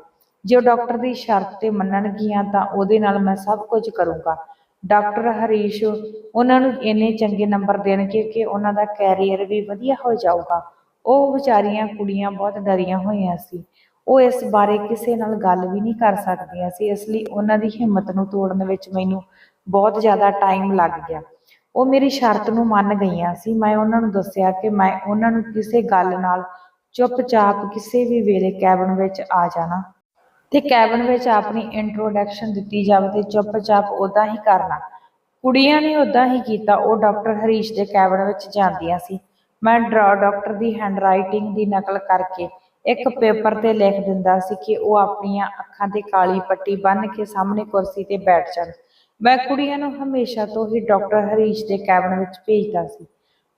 ਜੇ ਉਹ ਡਾਕਟਰ ਦੀ ਸ਼ਰਤ ਤੇ ਮੰਨਣਗੀਆਂ ਤਾਂ ਉਹਦੇ ਨਾਲ ਮੈਂ ਸਭ ਕੁਝ ਕਰੂੰਗਾ। ਡਾਕਟਰ ਹਰੀਸ਼ ਉਹਨਾਂ ਨੂੰ ਇੰਨੇ ਚੰਗੇ ਨੰਬਰ ਦੇਣਗੇ ਕਿ ਉਹਨਾਂ ਦਾ ਕੈਰੀਅਰ ਵੀ ਵਧੀਆ ਹੋ ਜਾਊਗਾ। ਉਹ ਵਿਚਾਰੀਆਂ ਕੁੜੀਆਂ ਬਹੁਤ ਡਰੀਆਂ ਹੋਈਆਂ ਸੀ। ਉਹ ਇਸ ਬਾਰੇ ਕਿਸੇ ਨਾਲ ਗੱਲ ਵੀ ਨਹੀਂ ਕਰ ਸਕਦੀਆਂ ਸੀ। ਇਸ ਲਈ ਉਹਨਾਂ ਦੀ ਹਿੰਮਤ ਨੂੰ ਤੋੜਨ ਵਿੱਚ ਮੈਨੂੰ ਬਹੁਤ ਜ਼ਿਆਦਾ ਟਾਈਮ ਲੱਗ ਗਿਆ। ਉਹ ਮੇਰੀ ਸ਼ਰਤ ਨੂੰ ਮੰਨ ਗਈਆਂ ਸੀ। ਮੈਂ ਉਹਨਾਂ ਨੂੰ ਦੱਸਿਆ ਕਿ ਮੈਂ ਉਹਨਾਂ ਨੂੰ ਕਿਸੇ ਗੱਲ ਨਾਲ ਚੁੱਪਚਾਪ ਕਿਸੇ ਵੀ ਵੇਲੇ ਕੈਬਨ ਵਿੱਚ ਆ ਜਾਣਾ ਤੇ ਕੈਬਨ ਵਿੱਚ ਆਪਣੀ ਇੰਟਰੋਡਕਸ਼ਨ ਦਿੱਤੀ ਜਾਵੇ ਤੇ ਚੁੱਪਚਾਪ ਉੱਦਾਂ ਹੀ ਕਰਨਾ। ਕੁੜੀਆਂ ਨੇ ਉੱਦਾਂ ਹੀ ਕੀਤਾ। ਉਹ ਡਾਕਟਰ ਹਰੀਸ਼ ਦੇ ਕੈਬਨ ਵਿੱਚ ਜਾਂਦੀਆਂ ਸੀ। ਮੈਂ ਡਾਕਟਰ ਦੀ ਹੈਂਡਰਾਈਟਿੰਗ ਦੀ ਨਕਲ ਕਰਕੇ ਇੱਕ ਪੇਪਰ ਤੇ ਲਿਖ ਦਿੰਦਾ ਸੀ ਕਿ ਉਹ ਆਪਣੀਆਂ ਅੱਖਾਂ ਤੇ ਕਾਲੀ ਪੱਟੀ ਬੰਨ੍ਹ ਕੇ ਸਾਹਮਣੇ ਕੁਰਸੀ ਤੇ ਬੈਠ ਜਾਣ। ਮੈਂ ਕੁੜੀਆਂ ਨੂੰ ਹਮੇਸ਼ਾ ਤੋਂ ਹੀ ਡਾਕਟਰ ਹਰੀਸ਼ ਦੇ ਕੈਬਨ ਵਿੱਚ ਭੇਜਦਾ ਸੀ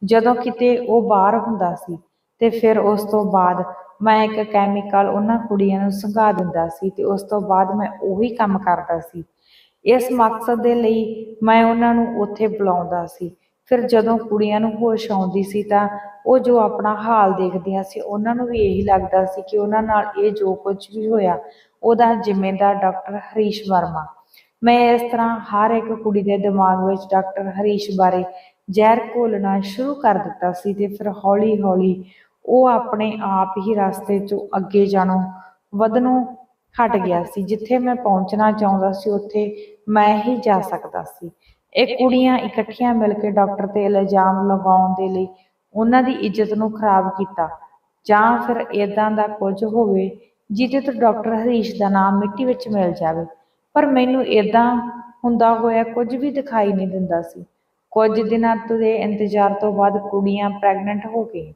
ਜਦੋਂ ਕਿਤੇ ਉਹ ਬਾਹਰ ਹੁੰਦਾ ਸੀ ਤੇ ਫਿਰ ਉਸ ਤੋਂ ਬਾਅਦ ਮੈਂ ਇੱਕ ਕੈਮੀਕਲ ਉਹਨਾਂ ਕੁੜੀਆਂ ਨੂੰ ਸੁੰਘਾ ਦਿੰਦਾ ਸੀ ਤੇ ਉਸ ਤੋਂ ਬਾਅਦ ਮੈਂ ਉਹੀ ਕੰਮ ਕਰਦਾ ਸੀ। ਇਸ ਮਕਸਦ ਦੇ ਲਈ ਮੈਂ ਉਹਨਾਂ ਨੂੰ ਉੱਥੇ ਬੁਲਾਉਂਦਾ ਸੀ। ਫਿਰ ਜਦੋਂ ਕੁੜੀਆਂ ਨੂੰ ਹੋਸ਼ ਆਉਂਦੀ ਸੀ ਤਾਂ ਉਹ ਜੋ ਆਪਣਾ ਹਾਲ ਦੇਖਦੀਆਂ ਸੀ ਉਹਨਾਂ ਨੂੰ ਵੀ ਇਹੀ ਲੱਗਦਾ ਸੀ ਕਿ ਉਹਨਾਂ ਨਾਲ ਇਹ ਜੋ ਕੁਝ ਵੀ ਹੋਇਆ ਉਹਦਾ ਜ਼ਿੰਮੇਦਾਰ ਡਾਕਟਰ ਹਰੀਸ਼ ਵਰਮਾ। ਮੈਂ ਇਸ ਤਰ੍ਹਾਂ ਹਰ ਇੱਕ ਕੁੜੀ ਦੇ ਦਿਮਾਗ ਵਿੱਚ ਡਾਕਟਰ ਹਰੀਸ਼ ਬਾਰੇ ਜ਼ਹਿਰ ਘੋਲਣਾ ਸ਼ੁਰੂ ਕਰ ਦਿੱਤਾ ਸੀ ਤੇ ਫਿਰ ਹੌਲੀ ਹੌਲੀ ਉਹ ਆਪਣੇ ਆਪ ਹੀ ਰਸਤੇ 'ਚੋਂ ਅੱਗੇ ਵਧਣੋਂ ਹਟ ਗਿਆ ਸੀ। ਜਿੱਥੇ ਮੈਂ ਪਹੁੰਚਣਾ ਚਾਹੁੰਦਾ ਸੀ ਉੱਥੇ ਮੈਂ ਹੀ ਜਾ ਸਕਦਾ ਸੀ। ਇਹ ਕੁੜੀਆਂ ਇਕੱਠੀਆਂ ਮਿਲ ਕੇ ਡਾਕਟਰ ਤੇ ਇਲਜ਼ਾਮ ਲਗਾਉਣ ਦੇ ਲਈ ਉਹਨਾਂ ਦੀ ਇੱਜ਼ਤ ਨੂੰ ਖਰਾਬ ਕੀਤਾ ਜਾਂ ਫਿਰ ਇੱਦਾਂ ਦਾ ਕੁਝ ਹੋਵੇ ਜਿਹਦੇ ਤੋਂ ਡਾਕਟਰ ਹਰੀਸ਼ ਦਾ ਨਾਮ ਮਿੱਟੀ ਵਿੱਚ ਮਿਲ ਜਾਵੇ। ਪਰ ਮੈਨੂੰ ਇੱਦਾਂ ਹੁੰਦਾ ਹੋਇਆ ਕੁਝ ਵੀ ਦਿਖਾਈ ਨਹੀਂ ਦਿੰਦਾ ਸੀ। ਕੁਝ ਦਿਨਾਂ ਦੇ ਇੰਤਜ਼ਾਰ ਤੋਂ ਬਾਅਦ ਕੁੜੀਆਂ ਪ੍ਰੈਗਨੈਂਟ ਹੋ ਗਈਆਂ।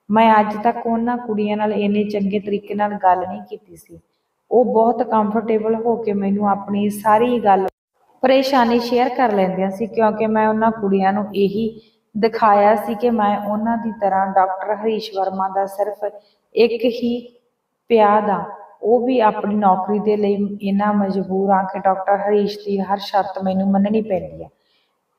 ਮੈਂ ਅੱਜ ਤੱਕ ਉਹਨਾਂ ਕੁੜੀਆਂ ਨਾਲ ਇੰਨੇ ਚੰਗੇ ਤਰੀਕੇ ਨਾਲ ਗੱਲ ਨਹੀਂ ਕੀਤੀ ਸੀ। ਉਹ ਬਹੁਤ ਕੰਫਰਟੇਬਲ ਹੋ ਕੇ ਮੈਨੂੰ ਆਪਣੀ ਸਾਰੀ ਗੱਲ ਪਰੇਸ਼ਾਨੀ ਸ਼ੇਅਰ ਕਰ ਲੈਂਦੀਆਂ ਸੀ, ਕਿਉਂਕਿ ਮੈਂ ਉਹਨਾਂ ਕੁੜੀਆਂ ਨੂੰ ਇਹੀ ਦਿਖਾਇਆ ਸੀ ਕਿ ਮੈਂ ਉਹਨਾਂ ਦੀ ਤਰ੍ਹਾਂ ਡਾਕਟਰ ਹਰੀਸ਼ ਵਰਮਾ ਦਾ ਸਿਰਫ ਇੱਕ ਹੀ ਪਿਆ ਦਾ, ਉਹ ਵੀ ਆਪਣੀ ਨੌਕਰੀ ਦੇ ਲਈ ਇੰਨਾ ਮਜਬੂਰ ਹਾਂ ਕਿ ਡਾਕਟਰ ਹਰੀਸ਼ ਦੀ ਹਰ ਸ਼ਰਤ ਮੈਨੂੰ ਮੰਨਣੀ ਪੈਂਦੀ ਹੈ।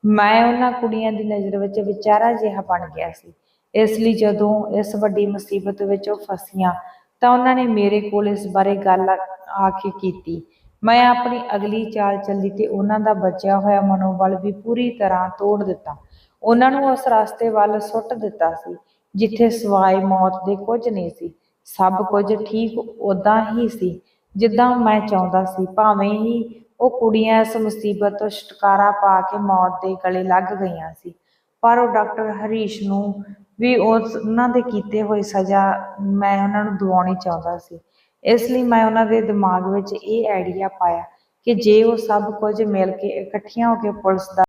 ਮੈਂ ਉਹਨਾਂ ਕੁੜੀਆਂ ਦੀ ਨਜ਼ਰ ਵਿੱਚ ਵਿਚਾਰਾ ਜਿਹਾ ਬਣ ਗਿਆ ਸੀ। ਇਸ ਲਈ ਜਦੋਂ ਇਸ ਵੱਡੀ ਮੁਸੀਬਤ ਵਿੱਚ ਉਹ ਫਸੀਆਂ ਤਾਂ ਉਹਨਾਂ ਨੇ ਮੇਰੇ ਕੋਲ ਇਸ ਬਾਰੇ ਗੱਲ ਆ ਕੇ ਕੀਤੀ। ਮੈਂ ਆਪਣੀ ਅਗਲੀ ਚਾਲ ਚੱਲੀ ਤੇ ਉਹਨਾਂ ਦਾ ਬਚਿਆ ਹੋਇਆ ਮਨੋਬਲ ਵੀ ਪੂਰੀ ਤਰ੍ਹਾਂ ਤੋੜ ਦਿੱਤਾ। ਉਹਨਾਂ ਨੂੰ ਉਸ ਰਸਤੇ ਵੱਲ ਸੁੱਟ ਦਿੱਤਾ ਸੀ ਜਿੱਥੇ ਸਿਵਾਏ ਮੌਤ ਦੇ ਕੁਝ ਨਹੀਂ ਸੀ। ਸਭ ਕੁਝ ਠੀਕ ਉਦਾਂ ਹੀ ਸੀ ਜਿੱਦਾਂ ਮੈਂ ਚਾਹੁੰਦਾ ਸੀ, ਭਾਵੇਂ ਹੀ ਉਹ ਕੁੜੀਆਂ ਇਸ ਮੁਸੀਬਤ ਤੋਂ ਛੁਟਕਾਰਾ ਪਾ ਕੇ ਮੌਤ ਦੇ ਗਲੇ ਲੱਗ ਗਈਆਂ ਸੀ। ਪਰ ਉਹ ਡਾਕਟਰ ਹਰੀਸ਼ ਨੂੰ ਵੀ ਉਹਨਾਂ ਦੇ ਕੀਤੇ ਹੋਏ ਸਜ਼ਾ ਮੈਂ ਉਹਨਾਂ ਨੂੰ ਦਿਵਾਉਣੀ ਚਾਹੁੰਦਾ ਸੀ। ਇਸ ਲਈ ਮੈਂ ਉਹਨਾਂ ਦੇ ਦਿਮਾਗ ਵਿੱਚ ਇਹ ਆਈਡੀਆ ਪਾਇਆ ਕਿ ਜੇ ਉਹ ਸਭ ਕੁਝ ਮਿਲ ਕੇ ਇਕੱਠੀਆਂ ਹੋ ਕੇ ਪੁਲਿਸ ਦਾ